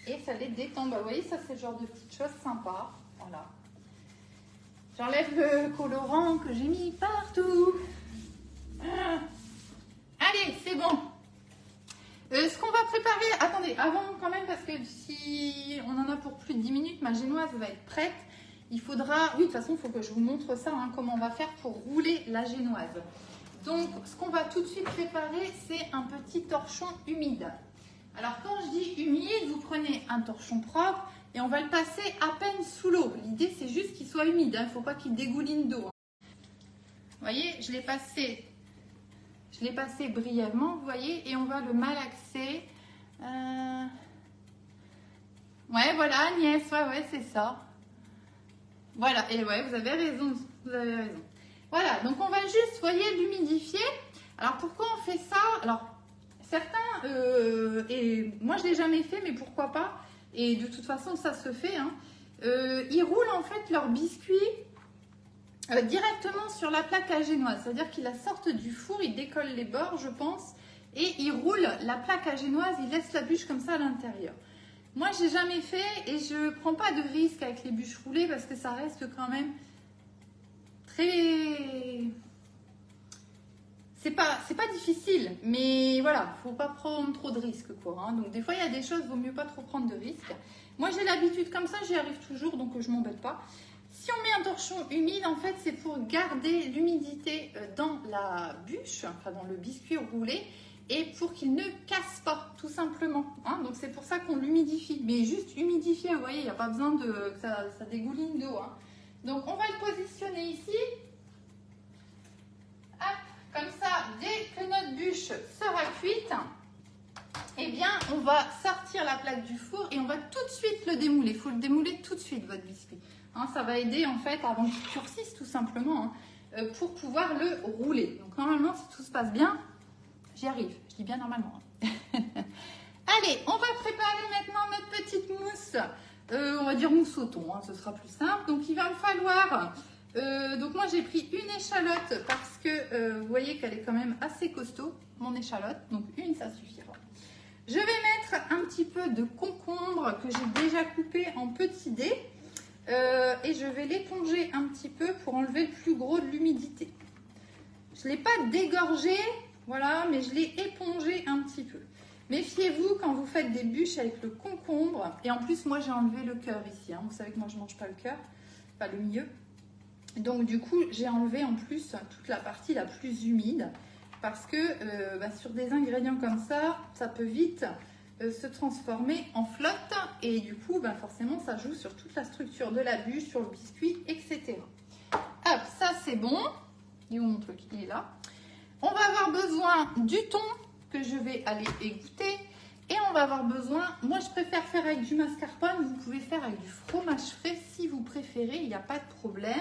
et ça les détend. Bah, vous voyez, ça c'est le genre de petites choses sympas, voilà. J'enlève le colorant que j'ai mis partout. Allez, c'est bon. Ce qu'on va préparer, attendez, avant quand même, parce que si on en a pour plus de 10 minutes, ma génoise va être prête. Il faudra, oui, de toute façon, il faut que je vous montre ça, hein, comment on va faire pour rouler la génoise. Donc, ce qu'on va tout de suite préparer, c'est un petit torchon humide. Alors, quand je dis humide, vous prenez un torchon propre et on va le passer à peine sous l'eau. L'idée, c'est juste qu'il soit humide, hein, il ne faut pas qu'il dégouline d'eau. Vous voyez, je l'ai passé brièvement, vous voyez, et on va le malaxer. Ouais, voilà, Agnès, ouais, c'est ça. Voilà, et ouais, vous avez raison, Voilà, donc on va juste, vous voyez, l'humidifier. Alors, pourquoi on fait ça? Alors, certains, et moi je ne l'ai jamais fait, mais pourquoi pas? Et de toute façon, ça se fait, hein. Ils roulent en fait leur biscuit directement sur la plaque à génoise, c'est-à-dire qu'ils la sortent du four, ils décollent les bords, je pense, et ils roulent la plaque à génoise, ils laissent la bûche comme ça à l'intérieur. Moi, j'ai jamais fait et je prends pas de risque avec les bûches roulées parce que ça reste quand même très... C'est pas difficile, mais voilà, faut pas prendre trop de risques, quoi. Hein. Donc des fois, il y a des choses, vaut mieux pas trop prendre de risques. Moi, j'ai l'habitude comme ça, j'y arrive toujours, donc je m'embête pas. Si on met un torchon humide, en fait, c'est pour garder l'humidité dans la bûche, enfin dans le biscuit roulé, et pour qu'il ne casse pas, tout simplement. Hein. Donc c'est pour ça qu'on l'humidifie. Mais juste humidifier, vous voyez, il n'y a pas besoin que ça dégouline d'eau. Hein. Donc on va le positionner ici. Hop, comme ça, dès que notre bûche sera cuite, eh bien, on va sortir la plaque du four et on va tout de suite le démouler. Il faut le démouler tout de suite, votre biscuit. Hein, ça va aider, en fait, avant qu'il curcisse, tout simplement, hein, pour pouvoir le rouler. Donc, normalement, si tout se passe bien, j'y arrive. Je dis bien normalement. Allez, on va préparer maintenant notre petite mousse. On va dire mousse au thon, hein, ce sera plus simple. Donc, il va me falloir Donc moi j'ai pris une échalote parce que vous voyez qu'elle est quand même assez costaud, mon échalote. Donc une ça suffira. Je vais mettre un petit peu de concombre que j'ai déjà coupé en petits dés. Et je vais l'éponger un petit peu pour enlever le plus gros de l'humidité. Je ne l'ai pas dégorgé, voilà, mais je l'ai épongé un petit peu. Méfiez-vous quand vous faites des bûches avec le concombre. Et en plus, moi, j'ai enlevé le cœur ici. Hein. Vous savez que moi, je ne mange pas le cœur, pas le milieu. Donc, du coup, j'ai enlevé en plus toute la partie la plus humide. Parce que sur des ingrédients comme ça peut vite se transformer en flotte. Et du coup, forcément, ça joue sur toute la structure de la bûche, sur le biscuit, etc. Hop, ça, c'est bon. Il est où mon truc? Il est là. On va avoir besoin du thon que je vais aller égoutter. Et on va avoir besoin, moi je préfère faire avec du mascarpone, vous pouvez faire avec du fromage frais si vous préférez, il n'y a pas de problème.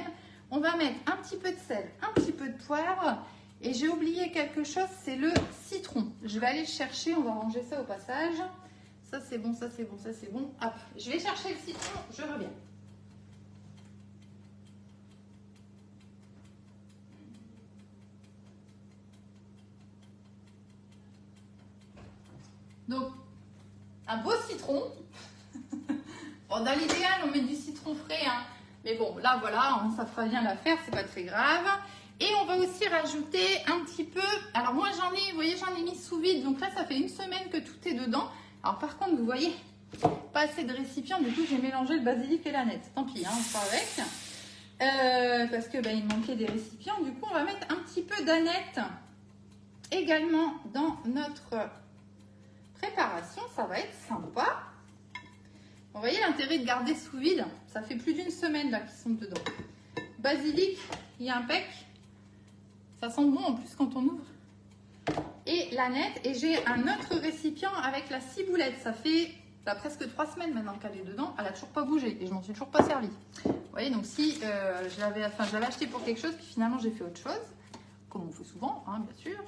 On va mettre un petit peu de sel, un petit peu de poivre. Et j'ai oublié quelque chose, c'est le citron. Je vais aller le chercher, on va ranger ça au passage. Ça c'est bon, ça c'est bon, ça c'est bon. Hop, je vais chercher le citron, je reviens. Donc, un beau citron. Bon, dans l'idéal, on met du citron frais. Hein. Mais bon, là, voilà, ça fera bien l'affaire, c'est pas très grave. Et on va aussi rajouter un petit peu... Alors, moi, j'en ai, vous voyez, j'en ai mis sous vide. Donc là, ça fait une semaine que tout est dedans. Alors, par contre, vous voyez, pas assez de récipients. Du coup, j'ai mélangé le basilic et l'aneth. Tant pis, hein, on fera avec. Parce que il manquait des récipients. Du coup, on va mettre un petit peu d'aneth également dans notre... préparation, ça va être sympa. Vous voyez l'intérêt de garder sous vide, ça fait plus d'une semaine là qu'ils sont dedans. Basilic, il y a un pec, ça sent bon en plus quand on ouvre. Et l'aneth, et j'ai un autre récipient avec la ciboulette, ça fait presque 3 semaines maintenant qu'elle est dedans, elle a toujours pas bougé et je m'en suis toujours pas servi. Vous voyez, donc si je l'avais acheté pour quelque chose, puis finalement j'ai fait autre chose, comme on fait souvent, hein, bien sûr.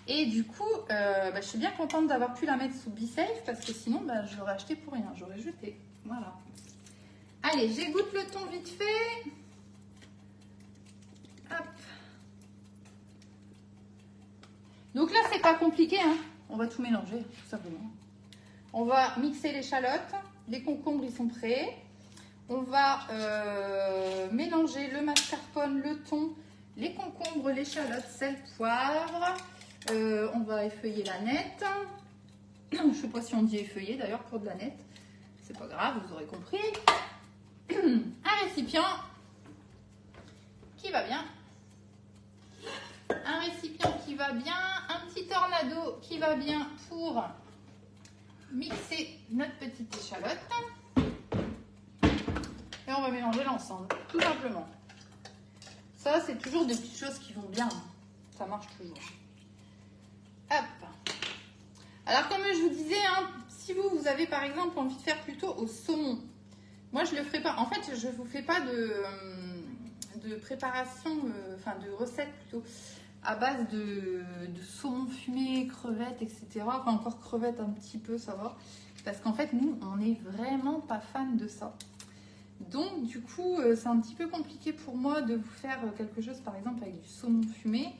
Et du coup, je suis bien contente d'avoir pu la mettre sous BeSafe parce que sinon, je l'aurais acheté pour rien, j'aurais jeté. Voilà. Allez, j'égoutte le thon vite fait. Hop. Donc là, c'est pas compliqué, hein. On va tout mélanger, tout simplement. On va mixer l'échalote, les concombres, ils sont prêts. On va mélanger le mascarpone, le thon, les concombres, l'échalote, sel, poivre. On va effeuiller l'aneth. Je ne sais pas si on dit effeuiller d'ailleurs pour de l'aneth. C'est pas grave, vous aurez compris. Un récipient qui va bien. Un récipient qui va bien. Un petit tornado qui va bien pour mixer notre petite échalote. Et on va mélanger l'ensemble, tout simplement. Ça, c'est toujours des petites choses qui vont bien. Ça marche toujours. Hop. Alors comme je vous disais, hein, si vous avez par exemple envie de faire plutôt au saumon, moi je le ferai pas. En fait, je vous fais pas de préparation, de recette plutôt à base de saumon fumé, crevettes, etc. Enfin encore crevettes un petit peu, ça va. Parce qu'en fait, nous, on n'est vraiment pas fan de ça. Donc du coup, c'est un petit peu compliqué pour moi de vous faire quelque chose par exemple avec du saumon fumé.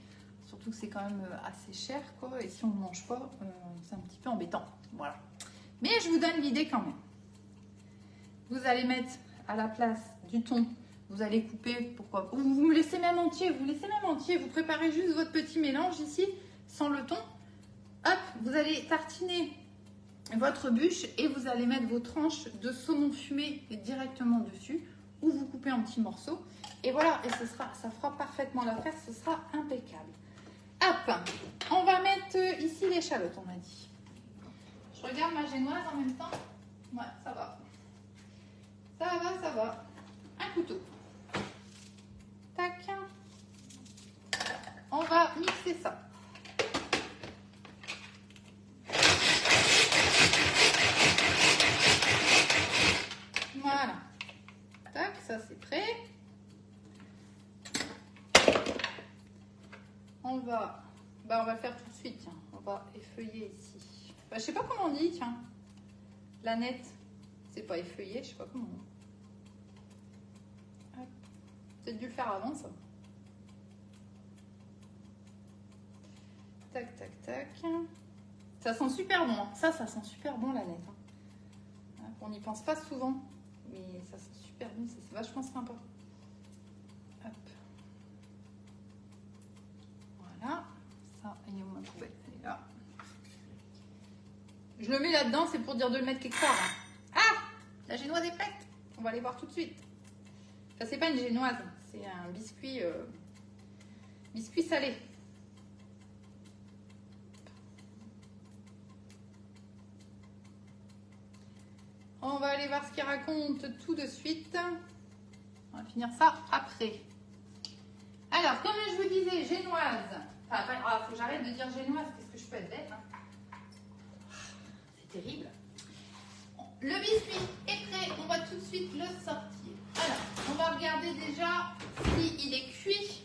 Surtout que c'est quand même assez cher, quoi. Et si on ne mange pas, c'est un petit peu embêtant. Voilà. Mais je vous donne l'idée quand même. Vous allez mettre à la place du thon, vous allez couper, pourquoi? Ou vous me laissez même entier, vous préparez juste votre petit mélange ici, sans le thon. Hop, vous allez tartiner votre bûche et vous allez mettre vos tranches de saumon fumé directement dessus, ou vous coupez en petits morceaux. Et voilà, et ça fera parfaitement l'affaire, ce sera impeccable. Hop, on va mettre ici l'échalote, on a dit. Je regarde ma génoise en même temps. Ouais, ça va. Ça va. Un couteau. Tac. On va mixer ça. Voilà. Tac, ça c'est prêt. On va le faire tout de suite, tiens. On va effeuiller ici. Je sais pas comment on dit, tiens. L'aneth, c'est pas effeuillé, je sais pas comment. Hop. peut-être dû le faire avant, ça. Tac, tac, tac. Ça sent super bon. Hein. Ça sent super bon, la nette. Hein. On n'y pense pas souvent, mais ça sent super bon. C'est vachement sympa. Hop. Voilà. Ça, elle est où ma poubelle? Elle est là. Je le mets là-dedans, c'est pour dire de le mettre quelque part. Hein. Ah! La génoise est prête. On va aller voir tout de suite. Enfin, c'est pas une génoise, c'est un biscuit, biscuit salé. On va aller voir ce qu'il raconte tout de suite. On va finir ça après. Alors, comme je vous disais, génoise. Enfin, faut que j'arrête de dire génoise, parce que je peux être bête. Hein. C'est terrible. Le biscuit est prêt, on va tout de suite le sortir. Alors, on va regarder déjà s'il est cuit.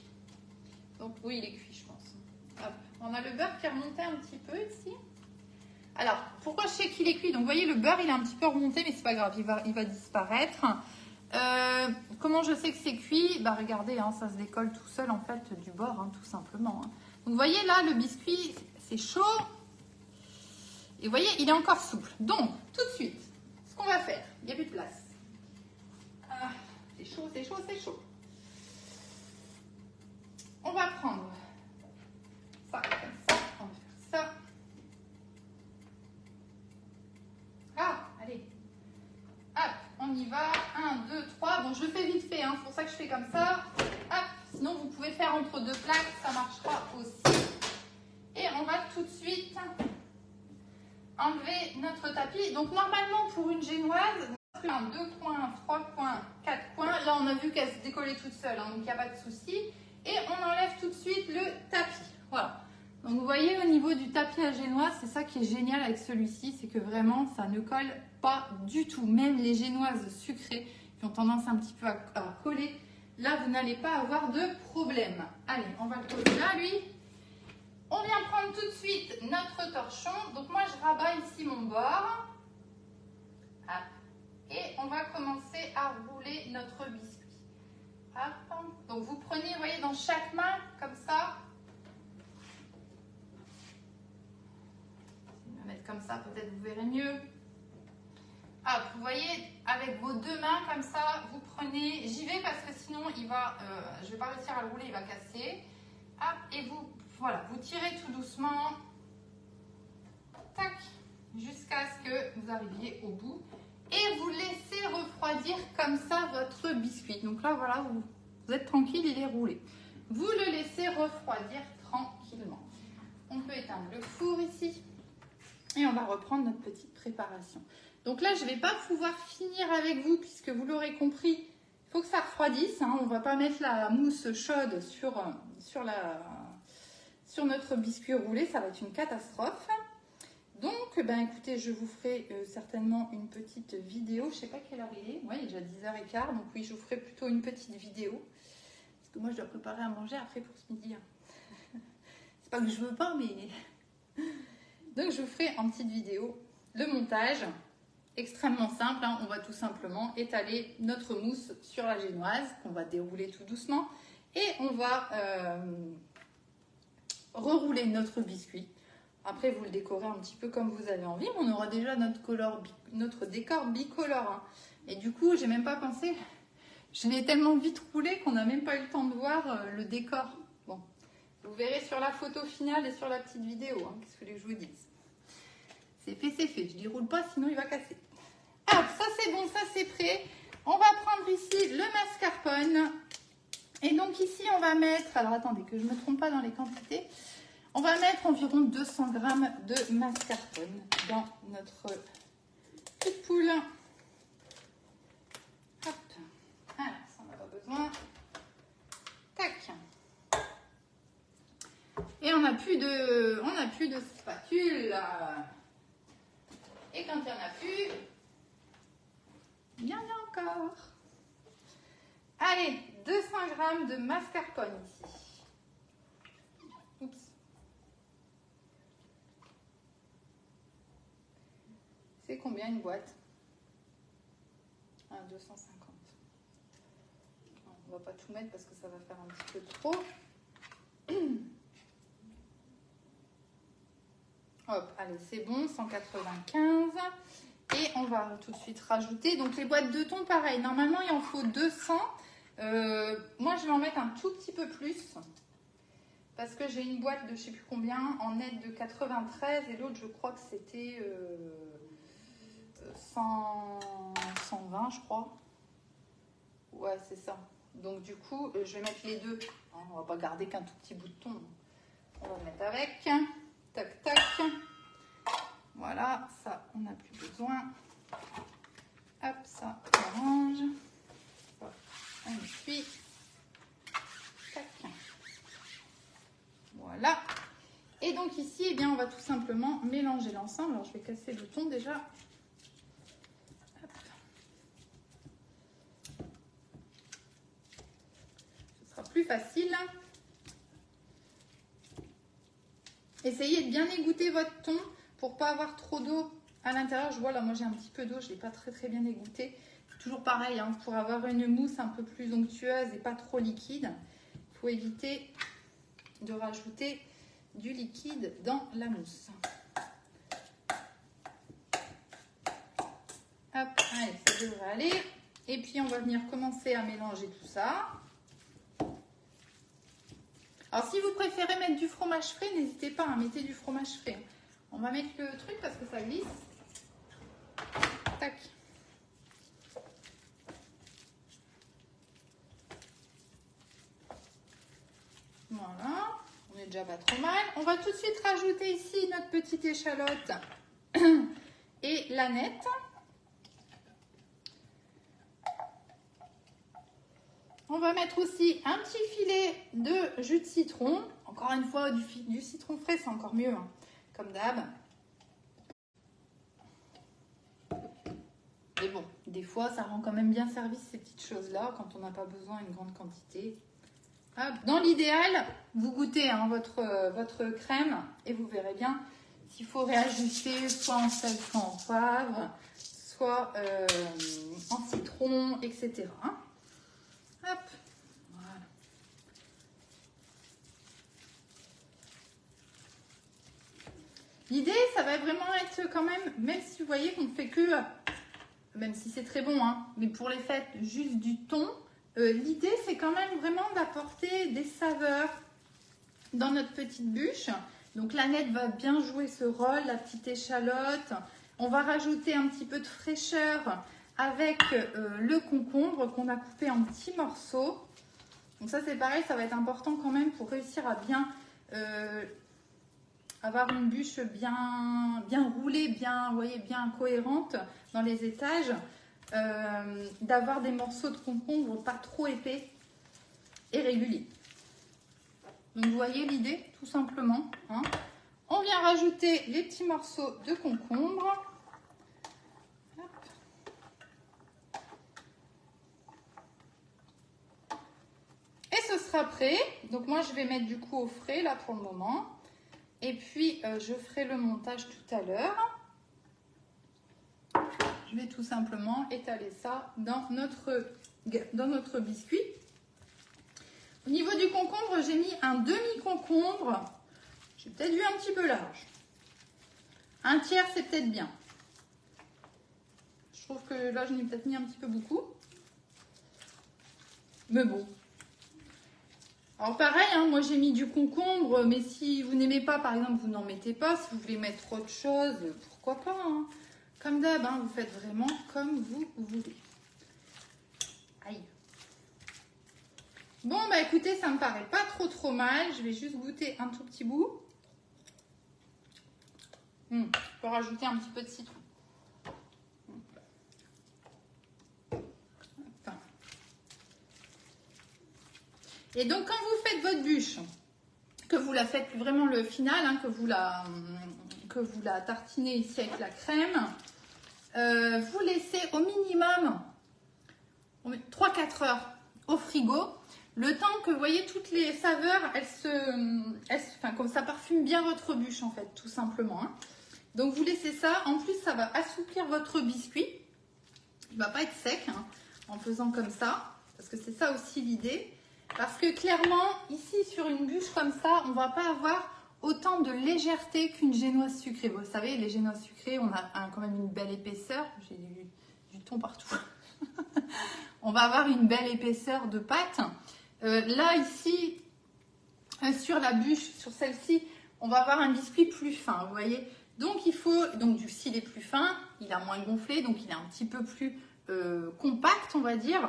Donc oui, il est cuit, je pense. Hop. On a le beurre qui est remonté un petit peu ici. Alors, pourquoi je sais qu'il est cuit? Donc, vous voyez, le beurre, il est un petit peu remonté, mais c'est pas grave, il va disparaître. Comment je sais que c'est cuit? Bah, regardez, hein, ça se décolle tout seul, en fait, du bord, hein, tout simplement. Hein. Donc, vous voyez, là, le biscuit, c'est chaud. Et vous voyez, il est encore souple. Donc, tout de suite, ce qu'on va faire, il n'y a plus de place. Ah, c'est chaud, c'est chaud, c'est chaud. On va prendre ça comme ça, on va faire ça. Ah, allez. Hop, on y va. 1, 2, 3. Bon, je le fais vite fait, hein, c'est pour ça que je fais comme ça. Hop, sinon vous pouvez faire entre deux plaques, ça marchera aussi. Et on va tout de suite enlever notre tapis. Donc normalement pour une génoise, 1, 2 coins, 3 coins, 4 coins. Là on a vu qu'elle se décollait toute seule, hein, donc il n'y a pas de souci. Et on enlève tout de suite le tapis. Voilà. Donc vous voyez au niveau du tapis à génoise, c'est ça qui est génial avec celui-ci, c'est que vraiment ça ne colle pas du tout. Même les génoises sucrées qui ont tendance un petit peu à coller, là vous n'allez pas avoir de problème. Allez, on va le coller là lui. On vient prendre tout de suite notre torchon. Donc moi je rabats ici mon bord. Hop. Et on va commencer à rouler notre biscuit. Hop. Donc vous prenez, vous voyez, dans chaque main, comme ça. Je vais me mettre comme ça, peut-être vous verrez mieux. Hop, vous voyez, avec vos deux mains, comme ça, vous prenez. J'y vais parce que sinon, je ne vais pas réussir à le rouler, il va casser. Hop, et voilà, vous tirez tout doucement. Tac, jusqu'à ce que vous arriviez au bout. Et vous laissez refroidir comme ça votre biscuit. Donc là, voilà, vous êtes tranquille, il est roulé. Vous le laissez refroidir tranquillement. On peut éteindre le four ici. Et on va reprendre notre petite préparation. Donc là, je ne vais pas pouvoir finir avec vous, puisque vous l'aurez compris, il faut que ça refroidisse. Hein. On ne va pas mettre la mousse chaude sur notre biscuit roulé, ça va être une catastrophe. Donc, ben, écoutez, je vous ferai certainement une petite vidéo. Je ne sais pas quelle heure il est. Ouais, il est déjà 10h15. Donc oui, je vous ferai plutôt une petite vidéo. Parce que moi, je dois préparer à manger après pour ce midi. Hein. C'est pas que je veux pas, mais... Donc, je vous ferai en petite vidéo le montage. Extrêmement simple. Hein. On va tout simplement étaler notre mousse sur la génoise qu'on va dérouler tout doucement. Et on va rerouler notre biscuit. Après, vous le décorez un petit peu comme vous avez envie. On aura déjà notre décor bicolore. Hein. Et du coup, j'ai même pas pensé. Je l'ai tellement vite roulé qu'on n'a même pas eu le temps de voir le décor. Bon, vous verrez sur la photo finale et sur la petite vidéo. Hein. Qu'est-ce que je vous dis? C'est fait, c'est fait. Je ne déroule pas, sinon il va casser. Hop, ça c'est bon, ça c'est prêt. On va prendre ici le mascarpone. Et donc ici, on va mettre... Alors attendez, que je ne me trompe pas dans les quantités. On va mettre environ 200 g de mascarpone dans notre petite poule. Hop. Alors, ça on n'a pas besoin. Tac. Et on n'a plus de spatule. Et quand il n'y en a plus, il y en a encore. Allez, 200 g de mascarpone ici. Oups. C'est combien une boîte? 250. va pas tout mettre parce que ça va faire un petit peu trop. Hop, allez, c'est bon, 195. Et on va tout de suite rajouter. Donc les boîtes de thon, pareil. Normalement, il en faut 200. Moi, je vais en mettre un tout petit peu plus. Parce que j'ai une boîte de je sais plus combien en net de 93. Et l'autre, je crois que c'était 120, je crois. Ouais, c'est ça. Donc du coup, je vais mettre les deux. On va pas garder qu'un tout petit bout de thon. On va le mettre avec. Tac, tac. Voilà, ça, on n'a plus besoin. Hop, ça, on range. On essuie. Tac. Voilà. Et donc ici, eh bien, on va tout simplement mélanger l'ensemble. Alors, je vais casser le thon déjà. Hop. Ce sera plus facile. Essayez de bien égoutter votre thon pour pas avoir trop d'eau à l'intérieur. Je vois là, moi j'ai un petit peu d'eau, je l'ai pas très bien égoutté. Toujours pareil, hein, pour avoir une mousse un peu plus onctueuse et pas trop liquide, il faut éviter de rajouter du liquide dans la mousse. Hop, allez, ça devrait aller. Et puis on va venir commencer à mélanger tout ça. Alors si vous préférez mettre du fromage frais, n'hésitez pas à mettre du fromage frais. On va mettre le truc parce que ça glisse. Tac. Voilà, on est déjà pas trop mal. On va tout de suite rajouter ici notre petite échalote et l'aneth. On va mettre aussi un petit filet de jus de citron. Encore une fois, du citron frais, c'est encore mieux, hein, comme d'hab. Mais bon, des fois, ça rend quand même bien service ces petites choses-là quand on n'a pas besoin d'une grande quantité. Hop. Dans l'idéal, vous goûtez hein, votre crème et vous verrez bien s'il faut réajuster soit en sel, soit en poivre, soit en citron, etc. Hop. Voilà. L'idée, ça va vraiment être quand même si vous voyez qu'on ne fait que, même si c'est très bon, hein, mais pour les fêtes, juste du thon, l'idée, c'est quand même vraiment d'apporter des saveurs dans notre petite bûche. Donc l'aneth va bien jouer ce rôle, la petite échalote. On va rajouter un petit peu de fraîcheur avec le concombre qu'on a coupé en petits morceaux. Donc ça c'est pareil, ça va être important quand même pour réussir à bien avoir une bûche bien roulée, vous voyez, bien cohérente dans les étages. D'avoir des morceaux de concombre pas trop épais et réguliers. Donc vous voyez l'idée, tout simplement. Hein. On vient rajouter les petits morceaux de concombre. Hop. Et ce sera prêt. Donc moi je vais mettre du coup au frais là pour le moment. Et puis je ferai le montage tout à l'heure. Je vais tout simplement étaler ça dans notre biscuit. Au niveau du concombre, j'ai mis un demi-concombre. J'ai peut-être vu un petit peu large. Un tiers, c'est peut-être bien. Je trouve que là, j'en ai peut-être mis un petit peu beaucoup. Mais bon. Alors pareil, hein, moi j'ai mis du concombre, mais si vous n'aimez pas, par exemple, vous n'en mettez pas. Si vous voulez mettre autre chose, pourquoi pas, hein. Comme d'hab, hein, vous faites vraiment comme vous voulez. Aïe. Bon, bah écoutez, ça me paraît pas trop mal. Je vais juste goûter un tout petit bout. Je peux rajouter un petit peu de citron. Enfin. Et donc, quand vous faites votre bûche, que vous la faites vraiment le final, hein, que vous la tartinez ici avec la crème, vous laissez au minimum 3-4 heures au frigo. Le temps que vous voyez toutes les saveurs, comme ça parfume bien votre bûche en fait, tout simplement. Hein. Donc vous laissez ça. En plus, ça va assouplir votre biscuit. Il ne va pas être sec hein, en faisant comme ça. parce que c'est ça aussi l'idée. Parce que clairement, ici sur une bûche comme ça, on ne va pas avoir autant de légèreté qu'une génoise sucrée. Vous savez, les génoises sucrées, on a quand même une belle épaisseur. J'ai du thon partout. On va avoir une belle épaisseur de pâte. Là, ici, sur la bûche, sur celle-ci, on va avoir un biscuit plus fin, vous voyez. Donc, s'il est plus fin, il a moins gonflé, donc il est un petit peu plus compact, on va dire.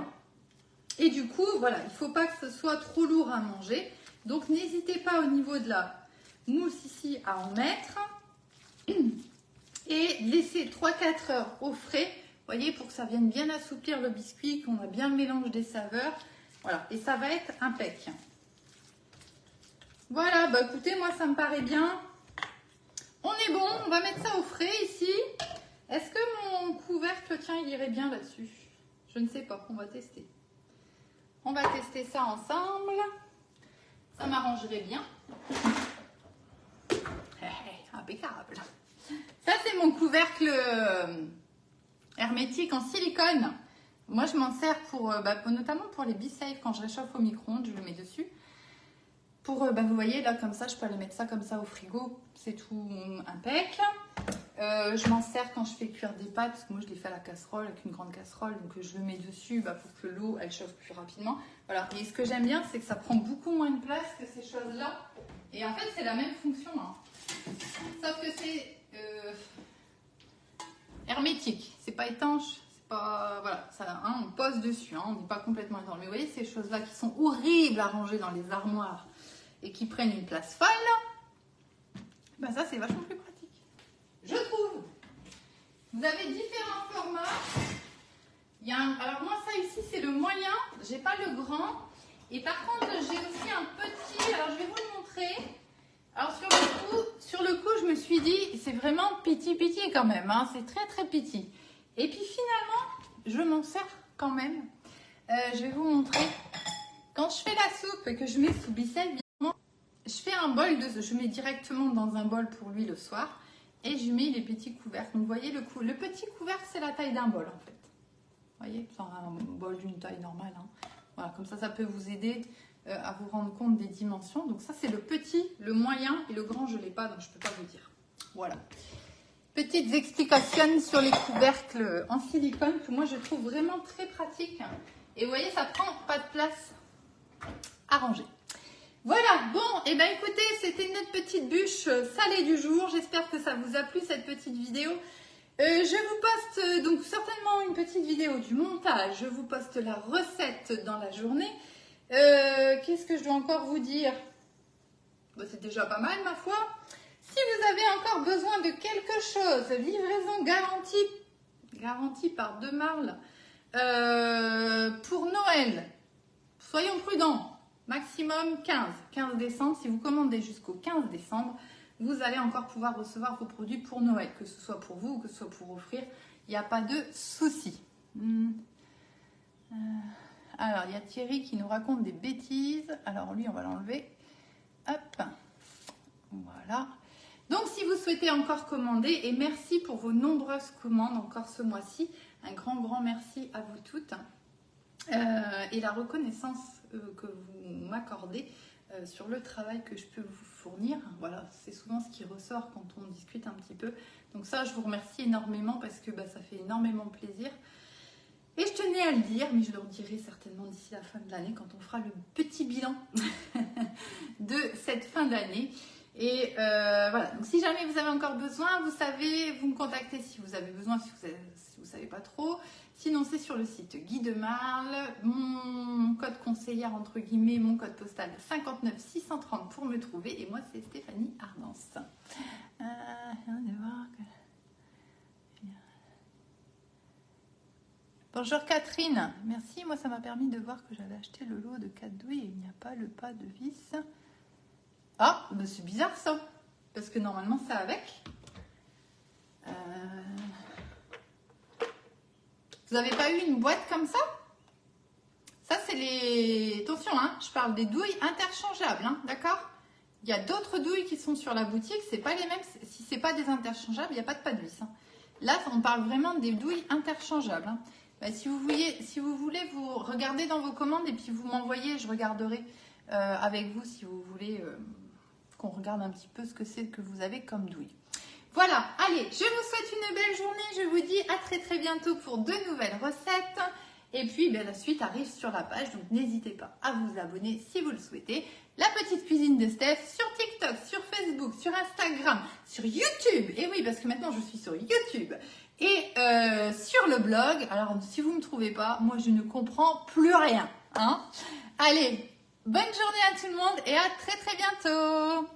Et du coup, voilà, il ne faut pas que ce soit trop lourd à manger. Donc, n'hésitez pas au niveau de la mousse ici à en mettre. Et laisser 3-4 heures au frais, vous voyez, pour que ça vienne bien assouplir le biscuit, qu'on a bien le mélange des saveurs. Voilà, et ça va être impec. Voilà, bah écoutez, moi ça me paraît bien. On est bon, on va mettre ça au frais ici. Est-ce que mon couvercle, tiens, il irait bien là-dessus? Je ne sais pas, on va tester. On va tester ça ensemble. Ça m'arrangerait bien. Impeccable. Ça, c'est mon couvercle hermétique en silicone. Moi, je m'en sers notamment pour les Be-Safe. Quand je réchauffe au micro-ondes, je le mets dessus. Vous voyez, là, comme ça, je peux aller mettre ça comme ça au frigo. C'est tout impec. Je m'en sers quand je fais cuire des pâtes, parce que moi, je les fais à la casserole, avec une grande casserole. Donc, je le mets dessus pour que l'eau, elle chauffe plus rapidement. Voilà. Et ce que j'aime bien, c'est que ça prend beaucoup moins de place que ces choses-là. Et en fait, c'est la même fonction. Hein. Sauf que c'est hermétique. C'est pas étanche. C'est pas... Voilà. Ça, on pose dessus. On n'est pas complètement étanche. Mais vous voyez, ces choses-là qui sont horribles à ranger dans les armoires et qui prennent une place folle, ça, c'est vachement plus pratique. Je trouve. Vous avez différents formats. Alors moi, ça ici, c'est le moyen. J'ai pas le grand. Et par contre, j'ai aussi un petit. Alors, je vais vous le montrer. Alors, sur le coup, je me suis dit, c'est vraiment petit quand même. Hein. C'est très, très petit. Et puis, finalement, je m'en sers quand même. Je vais vous montrer. Quand je fais la soupe et que je mets sous Be-Safe, je fais un bol je mets directement dans un bol pour lui le soir. Et je mets les petits couvercles. Donc, vous voyez, le petit couvercle, c'est la taille d'un bol, en fait. Vous voyez, c'est un bol d'une taille normale. Hein. Voilà, comme ça peut vous aider à vous rendre compte des dimensions. Donc, ça, c'est le petit, le moyen et le grand, je ne l'ai pas, donc je ne peux pas vous dire. Voilà. Petites explications sur les couvercles en silicone que moi, je trouve vraiment très pratique. Et vous voyez, ça prend pas de place à ranger. Voilà, bon, et bien écoutez, c'était notre petite bûche salée du jour. J'espère que ça vous a plu cette petite vidéo. Je vous poste donc certainement une petite vidéo du montage. Je vous poste la recette dans la journée. Qu'est-ce que je dois encore vous dire? C'est déjà pas mal, ma foi. Si vous avez encore besoin de quelque chose, livraison garantie par Demarle pour Noël. Soyons prudents. Maximum 15 décembre. Si vous commandez jusqu'au 15 décembre, vous allez encore pouvoir recevoir vos produits pour Noël, que ce soit pour vous ou que ce soit pour offrir. Il n'y a pas de souci. Alors, il y a Thierry qui nous raconte des bêtises. Alors, lui, on va l'enlever. Hop. Voilà. Donc, si vous souhaitez encore commander, et merci pour vos nombreuses commandes encore ce mois-ci. Un grand merci à vous toutes. Et la reconnaissance que vous m'accordez sur le travail que je peux vous fournir. Voilà, c'est souvent ce qui ressort quand on discute un petit peu. Donc ça, je vous remercie énormément parce que ça fait énormément plaisir. Et je tenais à le dire, mais je le redirai certainement d'ici la fin de l'année quand on fera le petit bilan de cette fin d'année. Et voilà, donc si jamais vous avez encore besoin, vous savez, vous me contactez si vous avez besoin, si vous ne savez pas trop. Sinon, c'est sur le site Guy Demarle, mon code conseillère, entre guillemets, mon code postal 59 630 pour me trouver. Et moi, c'est Stéphanie Ardence. Bonjour Catherine, merci. Moi, ça m'a permis de voir que j'avais acheté le lot de 4 douilles et il n'y a pas le pas de vis. Ah, c'est bizarre ça, parce que normalement, c'est avec. Vous n'avez pas eu une boîte comme ça? Ça, c'est les... Attention, hein, je parle des douilles interchangeables, hein, d'accord? Il y a d'autres douilles qui sont sur la boutique, c'est pas les mêmes. Si c'est pas des interchangeables, il n'y a pas de pas de vis. Hein. Là, on parle vraiment des douilles interchangeables. Hein. Si vous voulez, vous regardez dans vos commandes et puis vous m'envoyez, je regarderai avec vous si vous voulez qu'on regarde un petit peu ce que c'est que vous avez comme douille. Voilà, allez, je vous souhaite une belle journée. Je vous dis à très très bientôt pour de nouvelles recettes. Et puis la suite arrive sur la page, donc n'hésitez pas à vous abonner si vous le souhaitez. La petite cuisine de Steph sur TikTok, sur Facebook, sur Instagram, sur YouTube. Et oui, parce que maintenant je suis sur YouTube. Et sur le blog. Alors si vous ne me trouvez pas, moi je ne comprends plus rien. Hein. Allez, bonne journée à tout le monde et à très très bientôt.